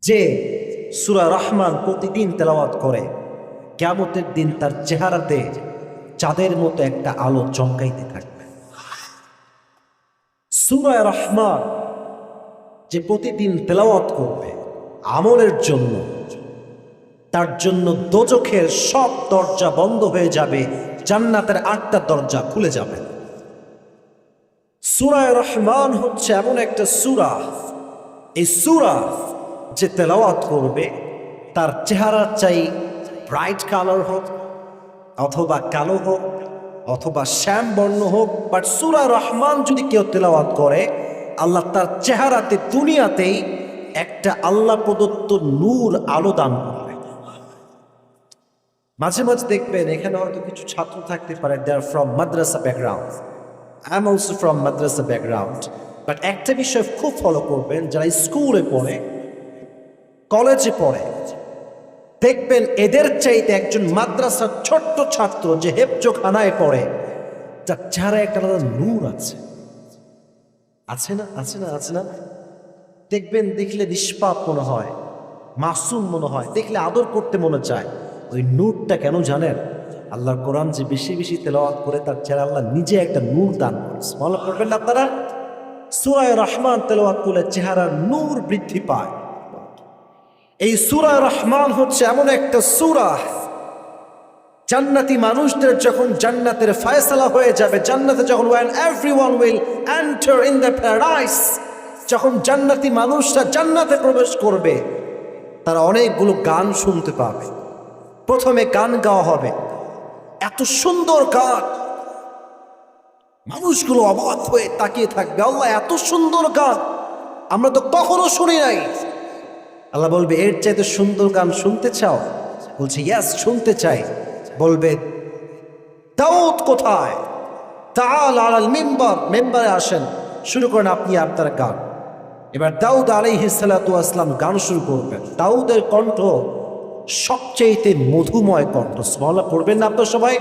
যে সূরা রহমান প্রতিদিন তেলাওয়াত করে, কিয়ামতের দিন তার চেহারাতে চাঁদের মতো একটা আলো চমকাইতে থাকবে। সূরা রহমান যে প্রতিদিন তেলাওয়াত করবে আমলের জন্য, তার জন্য দোজখের সব দরজা বন্ধ হয়ে যাবে, জান্নাতের 8টা দরজা খুলে যাবে। সূরা রহমান হচ্ছে এমন একটা সূরা, এই সূরা যে তেলাওয়াত করবে তার চেহারা চাই ব্রাইট কালার হোক অথবা কালো হোক অথবা শ্যাম বর্ণ হোক, বাট সূরা রহমান যদি কেউ তেলাওয়াত করে আল্লাহ তার চেহারাতে দুনিয়াতেই একটা আল্লাহ প্রদত্ত নূর আলো দান করবে। মাঝে মাঝে দেখবেন এখানে হয়তো কিছু ছাত্র থাকতে পারে, they are from madrasa background, I am also from madrasa background, but একটা বিষয় খুব ফলো করবেন, যারা স্কুলে পড়ে কলেজে পড়ে দেখবেন এদের চাইতে একজন মাদ্রাসার ছোট্ট ছাত্র যে হেফজোখানায় পড়ে তার চেহারায় একটা আলাদা নূর আছে, আছে না আছে না আছে না? দেখবেন দেখলে নিষ্পাপ মনে হয়, মাসুম মনে হয়, দেখলে আদর করতে মনে চায়। ওই নূরটা কেন জানেন? আল্লাহর কোরআন যে বেশি বেশি তেলাওয়াত করে তার চেহারা আল্লাহ নিজে একটা নূর দান করে। মনে করবেন না আপনারা? সূরা রহমান তেলাওয়াত করলে চেহারার নূর বৃদ্ধি পায়। এই সূরা রহমান হচ্ছে এমন একটা সূরা, জান্নাতি মানুষদের যখন জান্নাতের ফয়সালা হয়ে যাবে, জান্নাতে যখন when everyone will enter in the paradise, যখন জান্নাতি মানুষরা জান্নাতে প্রবেশ করবে তারা অনেকগুলো গান শুনতে পাবে। প্রথমে গান গাওয়া হবে, এত সুন্দর গান, মানুষগুলো অবাক হয়ে তাকিয়ে থাকবে, আল্লাহ এত সুন্দর গান আমরা তো কখনো শুনি নাই। আল্লাহ বলবে এর চাইতে সুন্দর গান শুনতে চাও? বলছে ইয়েস শুনতে চাই। বলবে দাউদ কোথায়? তাআল আলাল মিম্বার, মেম্বারে আসেন, শুরু করেন আপনি আপনার গান। এবার দাউদ আলাইহিস সালাতু ওয়াস সালাম গান শুরু করবেন। দাউদের কণ্ঠ সবচেয়ে মধুময় কণ্ঠ, সুবহানাল্লাহ পড়বেন না আপনারা সবাই?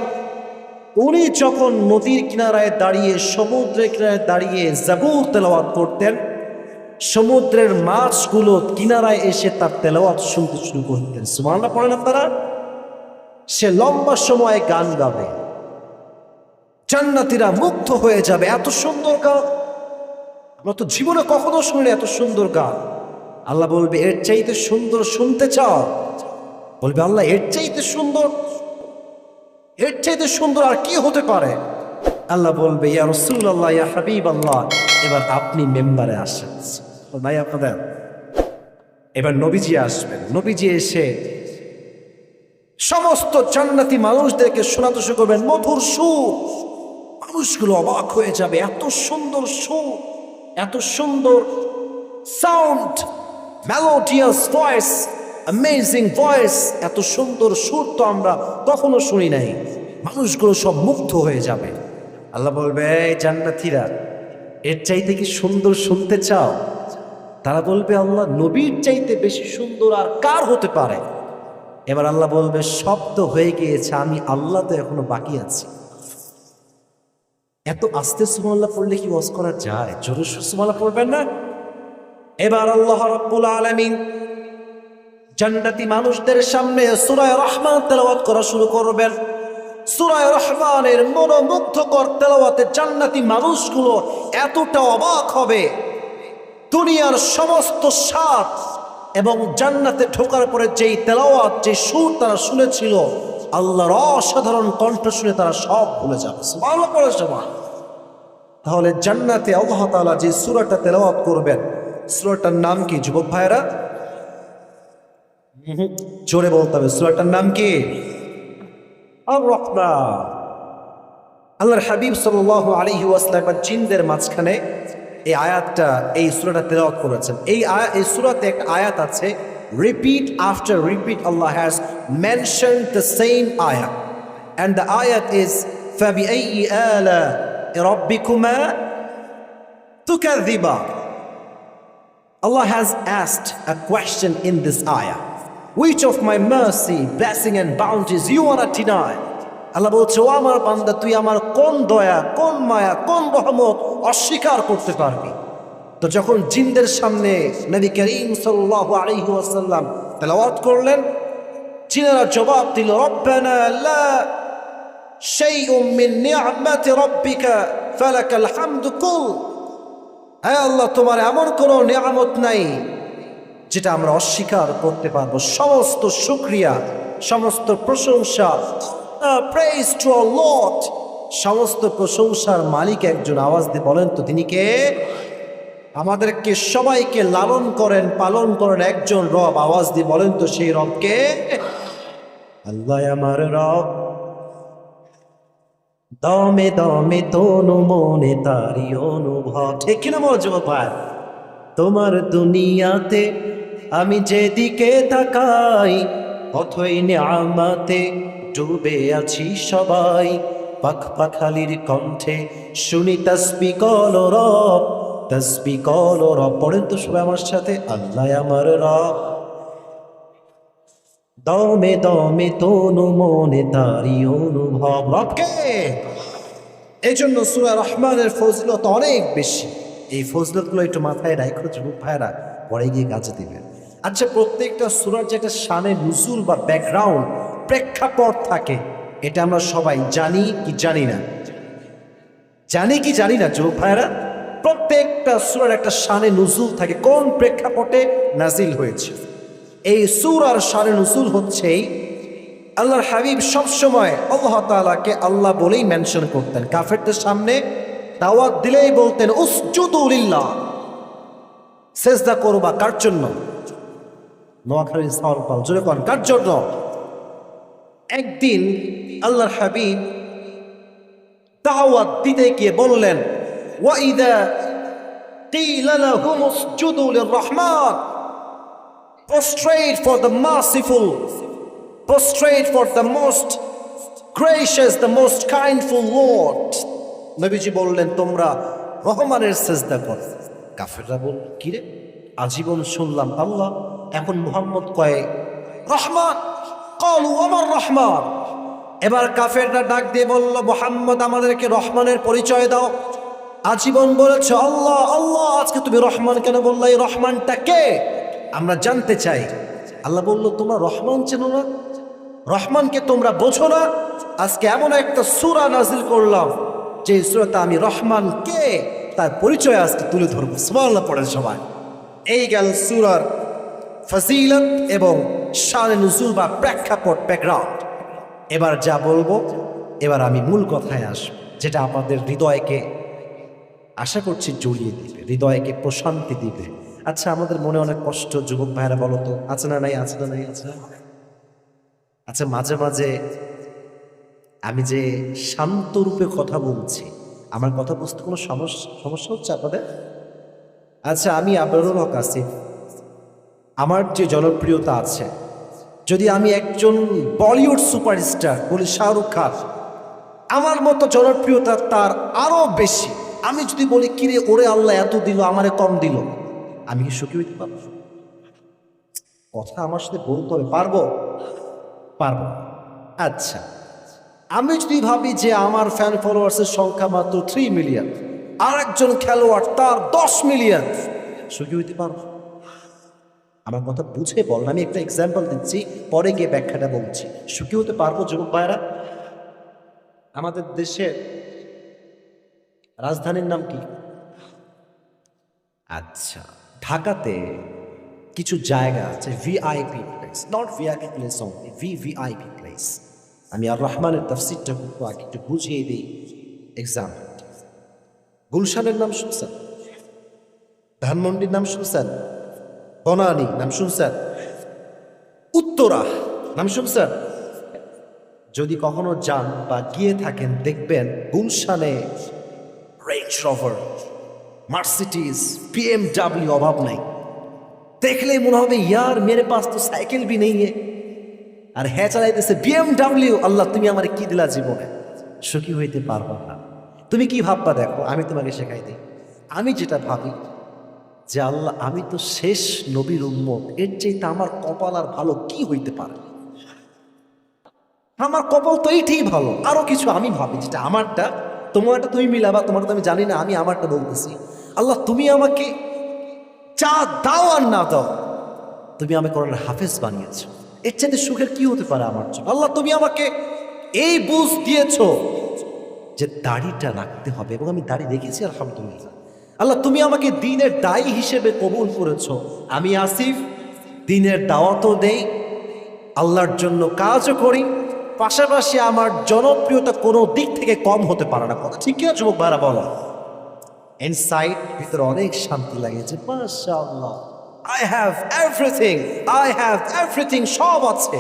উনি যখন নদীর কিনারায় দাঁড়িয়ে, সমুদ্রের কিনারায় দাঁড়িয়ে জাবুর তেলাওয়াত করতেন, সমুদ্রের মাছগুলো কিনারায় এসে তার তেলাওয়াত শুনতে শুরু করতেন। সুবহানাল্লাহ পড়েন আপনারা? সে লম্বা সময় গান গাবে, জান্নাতীরা মুগ্ধ হয়ে যাবে, এত সুন্দর গান আমরা তো জীবনে কখনো শুনি এত সুন্দর গান। আল্লাহ বলবে এর চাইতে সুন্দর শুনতে চাও? বলবে আল্লাহ এর চাইতে সুন্দর, এর চাইতে সুন্দর আর কি হতে পারে? আল্লাহ বলবে ইয়া রাসূলুল্লাহ, ইয়া হাবিবাল্লাহ, এবার আপনি মেম্বারে আসেন। ভাই আপনাদের এবার নবীজি আসবেন। নবীজি এসে সমস্ত জান্নাতি মানুষদেরকে শোনাতে শুরু করবেন মধুর সুর। মানুষগুলো অবাক হয়ে যাবে, এত সুন্দর সুর, এত সুন্দর sound, melodious voice, amazing voice, এত সুন্দর সুর তো আমরা কখনো শুনি নাই। মানুষগুলো সব মুগ্ধ হয়ে যাবে। আল্লাহ বলবে এই জান্নাতীরা এর চাইতে কি সুন্দর শুনতে চাও? তারা বলবে আল্লাহ নবীর চাইতে বেশি সুন্দর আর কার হতে পারে? এবার আল্লাহ বলবে সব তো হয়ে গিয়েছে, আমি আল্লাহ তো এখনো বাকি আছি। এত আস্তে সুবহানাল্লাহ পড়লে কি ওয়াজ করা যায়? জোরে সুবহানাল্লাহ পড়বেন না? এবার আল্লাহ রাব্বুল আলামিন জান্নাতি মানুষদের সামনে সূরা রহমান তেলাওয়াত করা শুরু করবেন। সূরা রহমানের মনোমুগ্ধকর তেলাওয়াতে জান্নাতি মানুষগুলো এতটা অবাক হবে, দুনিয়ার সমস্ত স্বাদ এবং জান্নাতে ঢোকার পরে যেই তেলাওয়াত, যে সুর তারা শুনেছিল, আল্লাহর অসাধারণ কণ্ঠ শুনে তারা সব ভুলে যাবে। সুবহানাল্লাহ পড়ে সবাই। তাহলে জান্নাতে আল্লাহ তাআলা যে সূরাটা তেলাওয়াত করবেন, সূরাটার নাম কি যুবক ভাইরা? জোরে বলতে হবে, সূরাটার নাম কি? আর রহমান। আল্লাহর হাবিব সাল্লাল্লাহু আলাইহি ওয়াসাল্লাম জিনদের মাঝখানে এই আয়াতটা, এই সূরাটা তেলাওয়াত করেছেন। এই সূরাতে একটা আয়াত আছে, repeat after repeat Allah has mentioned the same আয়াত, and the ayat is فَبِأَيِّ آلَاءِ رَبِّكُمَا تُكَذِّبَانِ. Allah has asked a question in this ayah. Which of my mercy, blessing and bounties you want to deny? আল্লাহ বলছে ও আমার বান্দা, তুই আমার কোন দয়া, কোন মায়া, কোন রহমত অস্বীকার করতে পারবি? তো যখন জিনদের সামনে নবী করিম সাল্লাল্লাহু আলাইহি ওয়াসাল্লাম তেলাওয়াত করলেন, জিনেরা জবাব দিল, রব্বানা লা শাইউম মিন নি'মাতি রাব্বিকা ফালাকাল হামদু কুল। হে আল্লাহ, তোমার এমন কোন নিয়ামত নাই যেটা আমরা অস্বীকার করতে পারবো। সমস্ত শুকরিয়া, সমস্ত প্রশংসা, প্রেজ টু আওয়ার লর্ড, সমস্ত প্রশংসার মালিক একজন। আওয়াজ দিয়ে বলেন তো তিনি কে? আমাদেরকে সবাইকে লালন করেন, পালন করেন একজন রব। আওয়াজ দিয়ে বলেন তো সেই রবকে? আল্লাহ আমার রব, দমে দমে তনু মনে তারি অনুভব। ঠিক কিনা মজব ভাই? তোমার দুনিয়াতে আমি যেদিকে তাকাই, অথই নিয়ামতে ডুবে আছি সবাই। পাখ পাখালির কণ্ঠে শুনি তাসবিহ করো রব, তাসবিহ করো রব। পড়েন তো সবাই আমার সাথে, আল্লাহ আমার রব, দমে দমে তনু মনে তারি অনুভব। রবকে এই জন্য সূরা রহমানের ফজিলত অনেক বেশি। এই ফজিলতগুলো একটু মাথায় রাখো যুবক ভাইরা, পরে গিয়ে কাজে দিবেন। আচ্ছা, প্রত্যেকটা সূরার যে একটা শানে নুজুল বা ব্যাকগ্রাউন্ড, প্রেক্ষাপট থাকে, এটা আমরা সবাই জানি কি জানি না? জানি কি জানি না যুবক ভাইরা? প্রত্যেকটা সূরার একটা শানে নুজুল থাকে, কোন প্রেক্ষাপটে নাজিল হয়েছে। এই সূরার শানে নুজুল হচ্ছে আল্লাহর হাবিব সবসময় আল্লাহ তাআলাকে আল্লাহ বলেই মেনশন করতেন। কাফেরদের সামনে দাওয়াত দিলেই বলতেন উসজুদু লিল্লাহ, সিজদা করবা। কার জন্য? নোয়াখালীর সাওয়াল পাল জোরে কোন কার জন্য? একদিন আল্লাহর হাবিব দাওয়াত দিতে গিয়ে বললেন, ওয়াইদা কিলা লাহুম উসজুদু লিররহমান, prostrate for the merciful, prostrate for the most gracious, the most kindful Lord. নবীজি বললেন তোমরা রহমানের সিজদা করো। কাফেররা বলল, কি রে, আজীবন শুনলাম আল্লাহ, এখন মুহাম্মদ কয় রহমান। ক্বালু ওয়া রহমান। এবার কাফেররা ডাক দিয়ে বলল, মুহাম্মদ আমাদেরকে রহমানের পরিচয় দাও। আজীবন বলেছ আল্লাহ আল্লাহ, আজকে তুমি রহমান কেন বললা? এই রহমানটা কে আমরা জানতে চাই। আল্লাহ বলল, তোমরা রহমান চেনো না, রহমানকে তোমরা বোঝো না? আজকে এমন একটা সূরা নাজিল করলাম যে সূরাতে আমি রহমান কে তার পরিচয় আজকে তুলে ধরবো। সুবহানাল্লাহ পড়েন সবাই। এই গেল সূরার ফজিলত এবং শানে নুজুল বা প্রেক্ষাপট, ব্যাকগ্রাউন্ড। এবার যা বলবো, এবার আমি মূল কথায় আসব, যেটা আমাদের হৃদয়কে আশা করছি জড়িয়ে দিবে, হৃদয়কে প্রশান্তি দিবে। আচ্ছা, আমাদের মনে অনেক কষ্ট যুবক ভাইরা, বলো তো আছে না নাই? আছে না নাই? আছে না? আচ্ছা, মাঝে মাঝে আমি যে শান্ত রূপে কথা বলছি, আমার কথা বুঝতে কোনো সমস্যা হচ্ছে আপনাদের? আচ্ছা, আমি আবরারুল হক আসিফ, আমার যে জনপ্রিয়তা আছে, যদি আমি একজন বলিউড সুপারস্টার বলি শাহরুখ খান, আমার মতো জনপ্রিয়তা তার আরো বেশি। আমি যদি বলি কিরে ওরে আল্লাহ এত দিল, আমারে কম দিল, আমি কি সুখী হইতে পারবো? কথা আমার সাথে বলতে হবে, পারবো? পারবো। আচ্ছা, আমি যদি ভাবি যে আমার ফ্যান ফলোয়ার্সের সংখ্যা মাত্র 3 মিলিয়ন, আর একজন খেলোয়াড় তার 10 মিলিয়ন, সুখী হইতে পারবো? আমার কথা বুঝে বল, আমি একটা এক্সাম্পল দিচ্ছি, পরে গিয়ে ব্যাখ্যাটা বলছি। সুখী হতে পারবো যুবক ভাইরা? আমাদের দেশের রাজধানীর নাম কি? আচ্ছা, ঢাকাতে কিছু জায়গা আছে VIP place, not VIP place only, VVIP place. আমি আর রহমানের তাফসীরটা একটু বুঝিয়ে দিই। এক্সাম্পল, গুলশানের নাম শুনছেন? ধানমন্ডির নাম শুনছেন? বনানী নাম শুনছেন? উত্তরা নাম শুনছেন? যদি কখনো যান বা গিয়ে থাকেন, দেখবেন গুলশানে রেঞ্জ রোভার, মার্সিডিজ, BMW অভাব নাই। দেখলেই মনে হবে ইয়ার মেরে পাস তো সাইকেল ভি নেই। আর হ্যাঁ চালাইতেছে BMW। আল্লাহ তুমি আমার কি দিলা জীবনে? সুখী হইতে পারবো না। তুমি কি ভাববা দেখো, আমি তোমাকে শেখাই দিই। আমি যেটা ভাবি যে আল্লাহ আমি তো শেষ নবীর উম্মত, এর চাইতে আমার কপাল আর ভালো কি হইতে পারে? আমার কপাল তো এইটাই ভালো। আরো কিছু আমি ভাবি যেটা আমারটা, তোমারটা তুমি মিলাবা, তোমারটা তো আমি জানি না, আমি আমারটা বলতেছি। আল্লাহ তুমি আমাকে চা দাও আর না দাও, তুমি আমাকে কোরআনের হাফেজ বানিয়েছো। এর চাইতে সুখের কি হতে পারে আমার জন্য? আল্লাহ তুমি আমাকে এই বুঝ দিয়েছো যে দাড়িটা রাখতে হবে, এবং আমি দাড়ি রেখেছি আলহামদুলিল্লাহ। আল্লাহ তুমি আমাকে দ্বীনের দায়ী হিসেবে কবুল করেছো। আমি আসিফ দ্বীনের দাওয়াতও দেই, আল্লাহর জন্য কাজও করি, পাশাপাশি আমার জনপ্রিয়তা কোনো দিক থেকে কম হতে পারে না। কথা ঠিক কিনা যুবক ভাইরা বলো? ইনসাইড ভিতরে অনেক শান্তি লাগে যে মাশাআল্লাহ আই হ্যাভ এভরিথিং, সব আছে।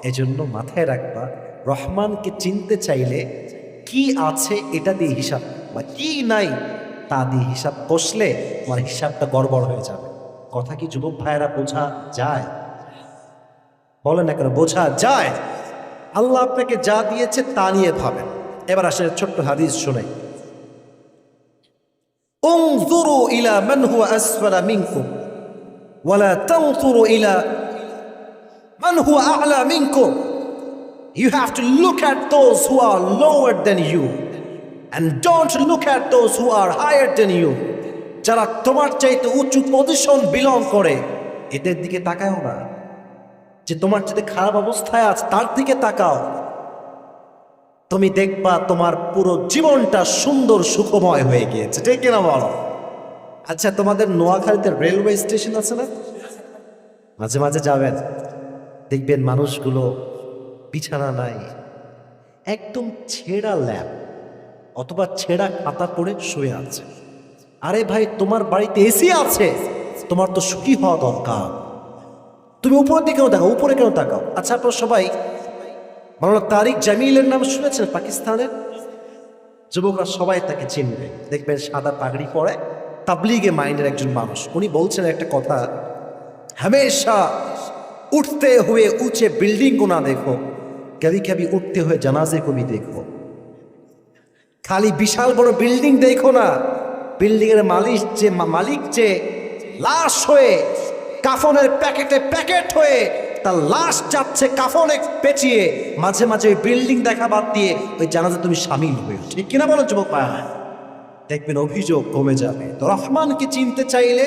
এজন্য মাথায় রাখবা, রহমানকে চিনতে চাইলে কি আছে এটা দিয়ে হিসাব, বা কি নাই তা দিয়ে হিসাব কষলে আমার হিসাবটা গড়বড় হয়ে যাবে। কথা কি যুবক ভাইয়েরা বোঝা যায়? বলেন না কেন, বোঝা যায়? আল্লাহ আপনাকে যা দিয়েছে তা নিয়ে ভাবেন। এবার আসলে ছোট্ট হাদিস শোনাই। উনজুরু ইলা মান হুয়া আসফালা মিনকুম ওয়ালা তানজুরু ইলা মান হুয়া আ'লা মিনকুম। You have to look at those who are lower than you and don't look at those who are higher than you. যারা তোমার চাইতে উঁচু পজিশন বিলং করে এদের দিকে তাকাও না। যে তোমার চাইতে খারাপ অবস্থায় আছে তার দিকে তাকাও। তুমি দেখবা তোমার পুরো জীবনটা সুন্দর সুখময় হয়ে গিয়েছে। ঠিক কিনা বলো? আচ্ছা, তোমাদের নোয়াখালীতে রেলওয়ে স্টেশন আছে না? মাঝে মাঝে যাবেন, দেখবেন মানুষগুলো বিছানা নাই, একদম ছেঁড়া ল্যাপ অথবা ছেঁড়া খাতা পরে শুয়ে আছে। আরে ভাই, তোমার বাড়িতে এসি আছে, তোমার তো সুখী হওয়া দরকার। তুমি উপরের দিকে কেন তাকাও? উপরে কেন তাকাও? আচ্ছা, আপনারা সবাই মাওলানা তারিক জামিলের নাম শুনেছেন? পাকিস্তানের যুবকরা সবাই তাকে চিনবে। দেখবেন সাদা পাগড়ি পরে, তাবলিগে মাইন্ডের একজন মানুষ। উনি বলছেন একটা কথা, हमेशा उठते हुए ऊंचे बिल्डिंग को ना देखो, कभी कभी उठते हुए जनाजे को भी देखो। खाली विशाल बड़ बिल्डिंग देखो ना, बिल्डिंग मालिक जे लाश हुए কাফনের প্যাকেটে প্যাকেট হয়ে তার লাশ যাচ্ছে কাফনে পেঁচিয়ে, মাঝে মাঝে ওই বিল্ডিং দেখা বাদ দিয়ে ওই জানাজা তুমি সামিল হয়ে। ঠিক কিনা বলো যুবক ভাই? দেখবেন অভিযোগ কমে যাবে। তো রহমানকে চিনতে চাইলে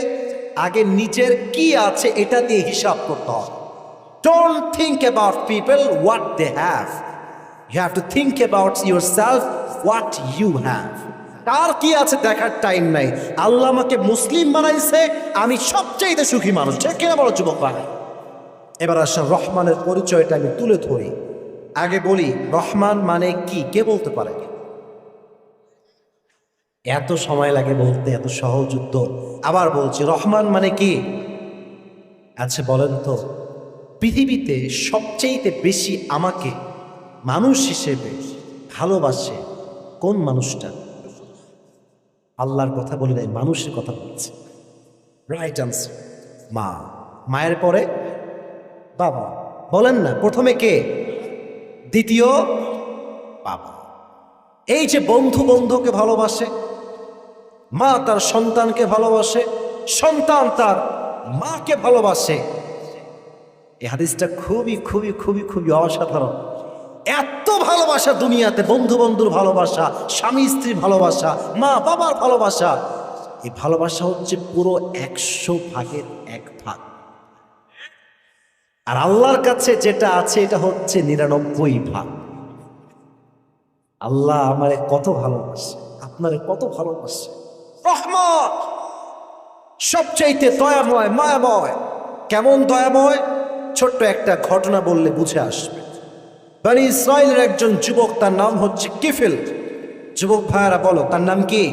আগে নিজের কি আছে এটা দিয়ে হিসাব করতে হবে। Don't think about people what they have. You have to think about yourself what you have. তার কি আছে দেখার টাইম নাই। আল্লাহ আমাকে মুসলিম বানাইছে, আমি সবচেয়ে সুখী মানুষ। ঠিক কিনা বলো যুবক ভাই? এবার আসেন রহমানের পরিচয়টা আমি তুলে ধরি। আগে বলি রহমান মানে কি, কে বলতে পারে? এত সময় লাগে বলতে, এত সহজ উত্তর। আবার বলছি, রহমান মানে কি? আচ্ছা বলেন তো, পৃথিবীতে সবচেয়ে বেশি আমাকে মানুষ হিসেবে ভালোবাসে কোন মানুষটা? আল্লাহর কথা বলি নাই, মানুষের কথা বলছে। রাইট আনসার মা। মায়ের পরে বাবা। বলেন না, প্রথমে কে, দ্বিতীয় বাবা। এই যে বন্ধু বন্ধুকে ভালোবাসে, মা তার সন্তানকে ভালোবাসে, সন্তান তার মাকে ভালোবাসে। এই হাদিসটা খুবই খুবই খুবই খুবই অসাধারণ। এত ভালোবাসা দুনিয়াতে, বন্ধু বন্ধুর ভালোবাসা, স্বামী স্ত্রীর ভালোবাসা, মা বাবার ভালোবাসা, এই ভালোবাসা হচ্ছে পুরো 100 ভাগের 1 ভাগ। আর আল্লাহর কাছে যেটা আছে এটা হচ্ছে 99 ভাগ। আল্লাহ আমারে কত ভালোবাসে, আপনারে কত ভালোবাসে। রহমান সবচাইতে দয়াময়, মায়াময়। কেমন দয়াময়? ছোট্ট একটা ঘটনা বললে বুঝে আসবে। বনি ইসরাইলের একজন যুবক, তার নাম হচ্ছে কিফিল। যুবক ভাইয়ারা বলো, তার নাম কি?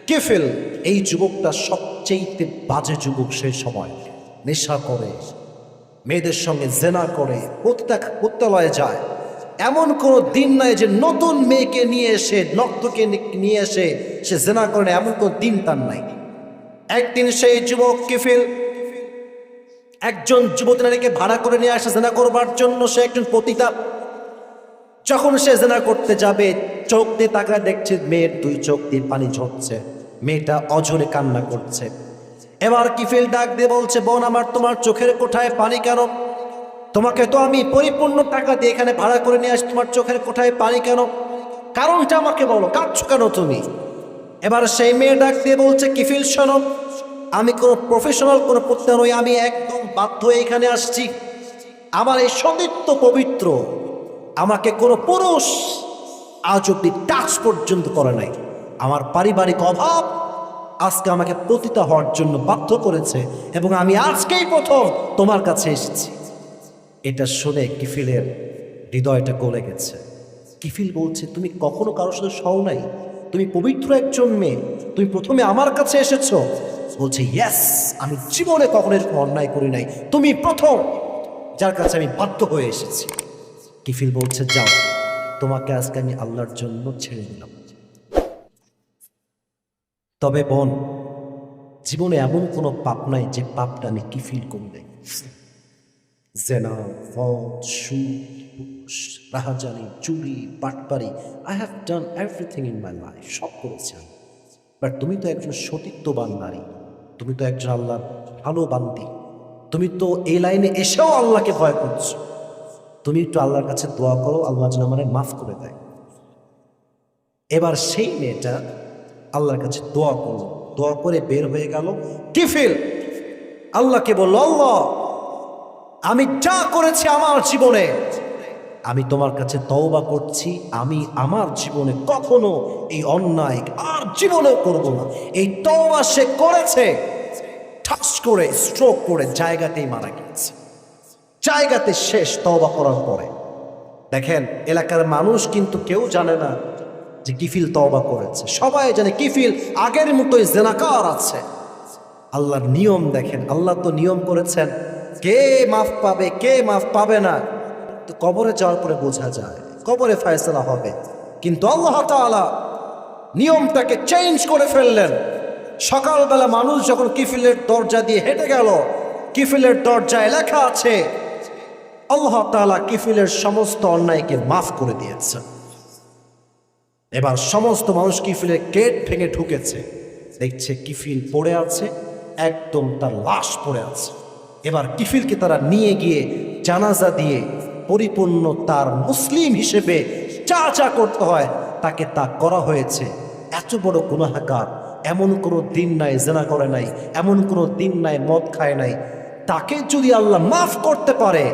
কিফিল। এই যুবকটা সবচেয়ে বাজে যুবক। সেই সময় নেশা করে, মেয়েদের সঙ্গে জেনা করে, পতিতালয়ে যায়। এমন কোনো দিন নাই যে নতুন মেয়েকে নিয়ে এসে, নক্তকে নিয়ে এসে সে জেনা করে, এমন কোনো দিন তার নাই। একদিন সেই যুবক কিফিল একজন যুবতী নারীকে ভাড়া করে নিয়ে আসে জেনা করবার জন্য। সে একজন পতিতা। যখন সে জেনা করতে যাবে, চোখ দিয়ে তাকায়, দেখছে মেয়ের 2 চোখ দিয়ে পানি ঝরছে, মেয়েটা অঝরে কান্না করছে। এবার কিফিল ডাক দিয়ে বলছে, বোন আমার, তোমার চোখের কোঠায় পানি কেন? তোমাকে তো আমি পরিপূর্ণ টাকা দিয়ে এখানে ভাড়া করে নিয়ে আসি, তোমার চোখের কোঠায় পানি কেন? কারণটা আমাকে বলো, কাঁদছো কেন তুমি? এবার সেই মেয়ে ডাক দিয়ে বলছে, কিফিল শোনো, আমি কোনো প্রফেশনাল কোনো পড়তে নই, আমি একদম বাধ্য হয়ে এখানে আসছি। আমার এই সতীত্ব পবিত্র, আমাকে কোনো পুরুষ আজ অব্দি টাচ পর্যন্ত করে নাই। আমার পারিবারিক অভাব আজকে আমাকে পতিতা হওয়ার জন্য বাধ্য করেছে, এবং আমি আজকেই প্রথম তোমার কাছে এসেছি। এটা শুনে কিফিলের হৃদয়টা গলে গেছে। কিফিল বলছে, তুমি কখনো কারোর সাথে সও নাই, তুমি পবিত্র একজন মেয়ে, তুমি প্রথমে আমার কাছে এসেছো। বলছে, ইয়েস, আমি জীবনে কখনো এরকম অন্যায় করি নাই, তুমি প্রথম যার কাছে আমি বাধ্য হয়ে এসেছি। কিফিল বলছে, যাও, তোমাকে আজকে আমি আল্লাহর জন্য ছেড়ে দিলাম। তবে বোন, জীবনে এমন কোনো পাপ নাই যে পাপটা আমি কিফিল করি নাই। জেনা, মদ, সুদ, ঘুষ, রাহাজানি, চুরি, বাটপারি, I have done everything in my life, সব করেছি আমি। বাট তুমি তো একজন সতীত্ববান নারী, তুমি তো একজন আল্লাহর ভালো বান্দি, তুমি তো এই লাইনে এসেও আল্লাহকে ভয় করছো। তুমি একটু আল্লাহর কাছে দোয়া করো, আল্লাহ যেন আমারে মাফ করে দেয়। এবার সেই মেয়েটা আল্লাহর কাছে দোয়া করলো, দোয়া করে বের হয়ে গেল। কিফিল আল্লাহকে বলল, আল্লাহ, আমি যা করেছি আমার জীবনে, আমি তোমার কাছে তওবা করছি, আমি আমার জীবনে কখনো এই অন্যায় আর জীবনেও করব না। এই তওবা সে করেছে, ঠাস করে স্ট্রোক করে জায়গাতেই মারা গিয়েছে, জায়গাতে শেষ তওবা করার পরে। দেখেন, এলাকার মানুষ কিন্তু কেউ জানে না যে কিফিল তওবা করেছে, সবাই জানে কিফিল আগের মতোই জেনাকার আছে। আল্লাহর নিয়ম দেখেন, আল্লাহ তো নিয়ম করেছেন কে মাফ পাবে কে মাফ পাবে না তো কবরে যাওয়ার পরে বোঝা যায়, কবরে ফয়সালা হবে। কিন্তু আল্লাহ তাআলা নিয়মটাকে চেঞ্জ করে ফেললেন। সকালবেলা মানুষ যখন কিফিলের দরজা দিয়ে হেঁটে গেল, কিফিলের দরজায় লেখা আছে আল্লাহ তাআলা কিফিলের সমস্ত অন্যায়কে মাফ করে দিয়েছে। এবার সমস্ত মানুষ কিফিলের গেট ভেঙে ঢুকেছে, দেখছে কিফিল পড়ে আছে, একদম তার লাশ পড়ে আছে। এবার কিফিলকে তারা নিয়ে গিয়ে জানাজা দিয়ে পরিপূর্ণ তার মুসলিম হিসেবে যা যা করতে হয় তাকে তা করা হয়েছে। এত বড় গুনাহগার, এমন কোনো দিন নাই জেনা করে নাই, এমন কোনো দিন নাই মদ খায় নাই, তাকে যদি আল্লাহ মাফ করতে পারে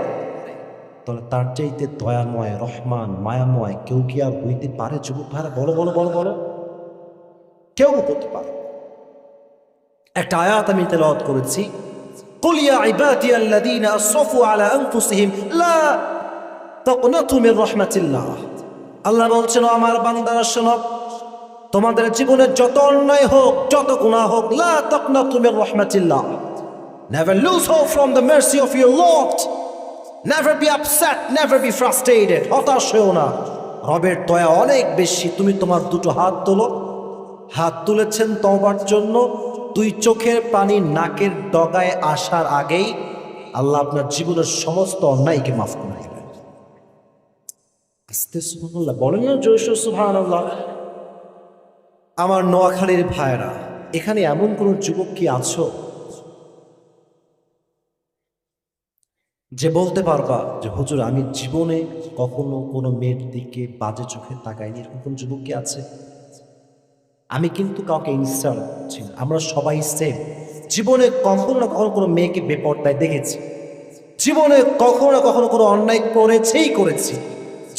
তাহলে তার চাইতে দয়াময়, রহমান, মায়াময় কেউ কি আর হইতে পারে? যুবক ভাইরা বলো বলো বলো বলো, কেউ হতে পারে। একটা আয়াত আমি তেলাওয়াত করেছি, কুল ইয়া ইবাদিয়াল্লাযীনা আসরাফু আলা আনফুসিহিম লা তাকনাতু মির রাহমাতিল্লাহ। আল্লাহ বলছেন, আমার বান্দারা শোনো, তোমাদের জীবনে যত অন্যায় হোক, যত গুনাহ হোক, লা তাকনাতু Mir রাহমাতিল্লাহ, never lose hope from the mercy of your Lord, never be upset, never be frustrated, হতাশ হও না, রবের দয়া অনেক বেশি। তুমি তোমার দুটো হাত তোলো, হাত তুলেছেন তওবার জন্য, দুই চোখের পানি নাকের ডগায় আসার আগেই আল্লাহ আপনার জীবনের সমস্ত অন্যায়কে মাফ করে দেবেন। আস্তে সুবহানাল্লাহ বলেন না, জোশ সুবহানাল্লাহ। আমার নোয়াখালীর ভাইরা, এখানে এমন কোন যুবক কি আছো যে বলতে পারবা যে হুজুর আমি জীবনে কখনো কোনো মেয়ের দিকে বাজে চোখে তাকাইনি? এরকম কোন যুবক কি আছে? আমি কিন্তু কাউকে ইনসাল্ট করছি না, আমরা সবাই সেম। জীবনে কখনো না কখনো কোনো মেয়েকে বেপরদায় দেখেছি, জীবনে কখনো না কখনো কোনো অন্যায় করেছি,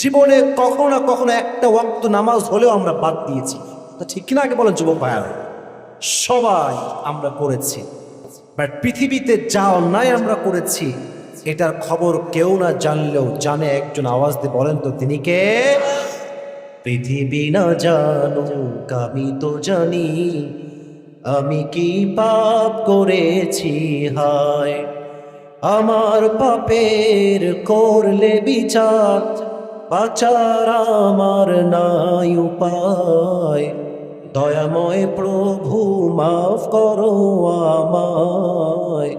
জীবনে কখনো না কখনো একটা ওয়াক্ত নামাজ হলেও আমরা বাদ দিয়েছি। তা ঠিক কিনা আগে বলেন যুবক ভাইয়ারা? সবাই আমরা করেছি। বাট পৃথিবীতে যা অন্যায় আমরা করেছি এটার খবর কেউ না জানলেও জানে একজন। আওয়াজ দিয়ে বলেন তো তিনি কে? পৃথিবী না জানুক আমি তো জানি, আমি কি পাপ করেছি হায়, আমার পাপের করলে বিচার, বাঁচার আমার নাই উপায়, দয়াময় প্রভু মাফ করো আমায়,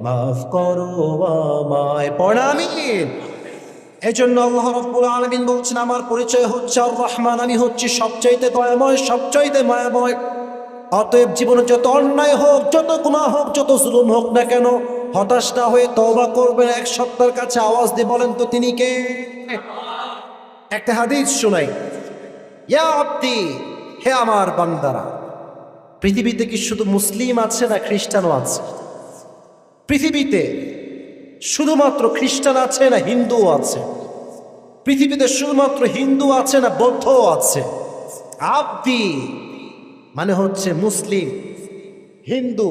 মাফ করো আমায়। পড়া আমিন। এজন্য আল্লাহ রাব্বুল আলামিন বলছেন, আমার পরিচয় হচ্ছে আর রহমান, আমি হচ্ছি সবচাইতে দয়াময়, সবচাইতে মায়াময়। অতএব জীবনে যত অন্যায় হোক, যত গুনাহ হোক, যত জুলুম হোক না কেন, হতাশ না হয়ে তওবা করবেন। এক সত্তার কাছে আওয়াজ দিয়ে বলেন তো তিনি কে? একটা হাদিস শোনাই, ইয়া আব্দি, হে আমার বান্দারা, পৃথিবীতে কি শুধু মুসলিম আছে না খ্রিস্টানও আছে? পৃথিবীতে শুধুমাত্র খ্রিস্টান আছে না হিন্দুও আছে? পৃথিবীতে শুধুমাত্র হিন্দু আছে না বৌদ্ধও আছে? আব্দি মানে হচ্ছে মুসলিম, হিন্দু,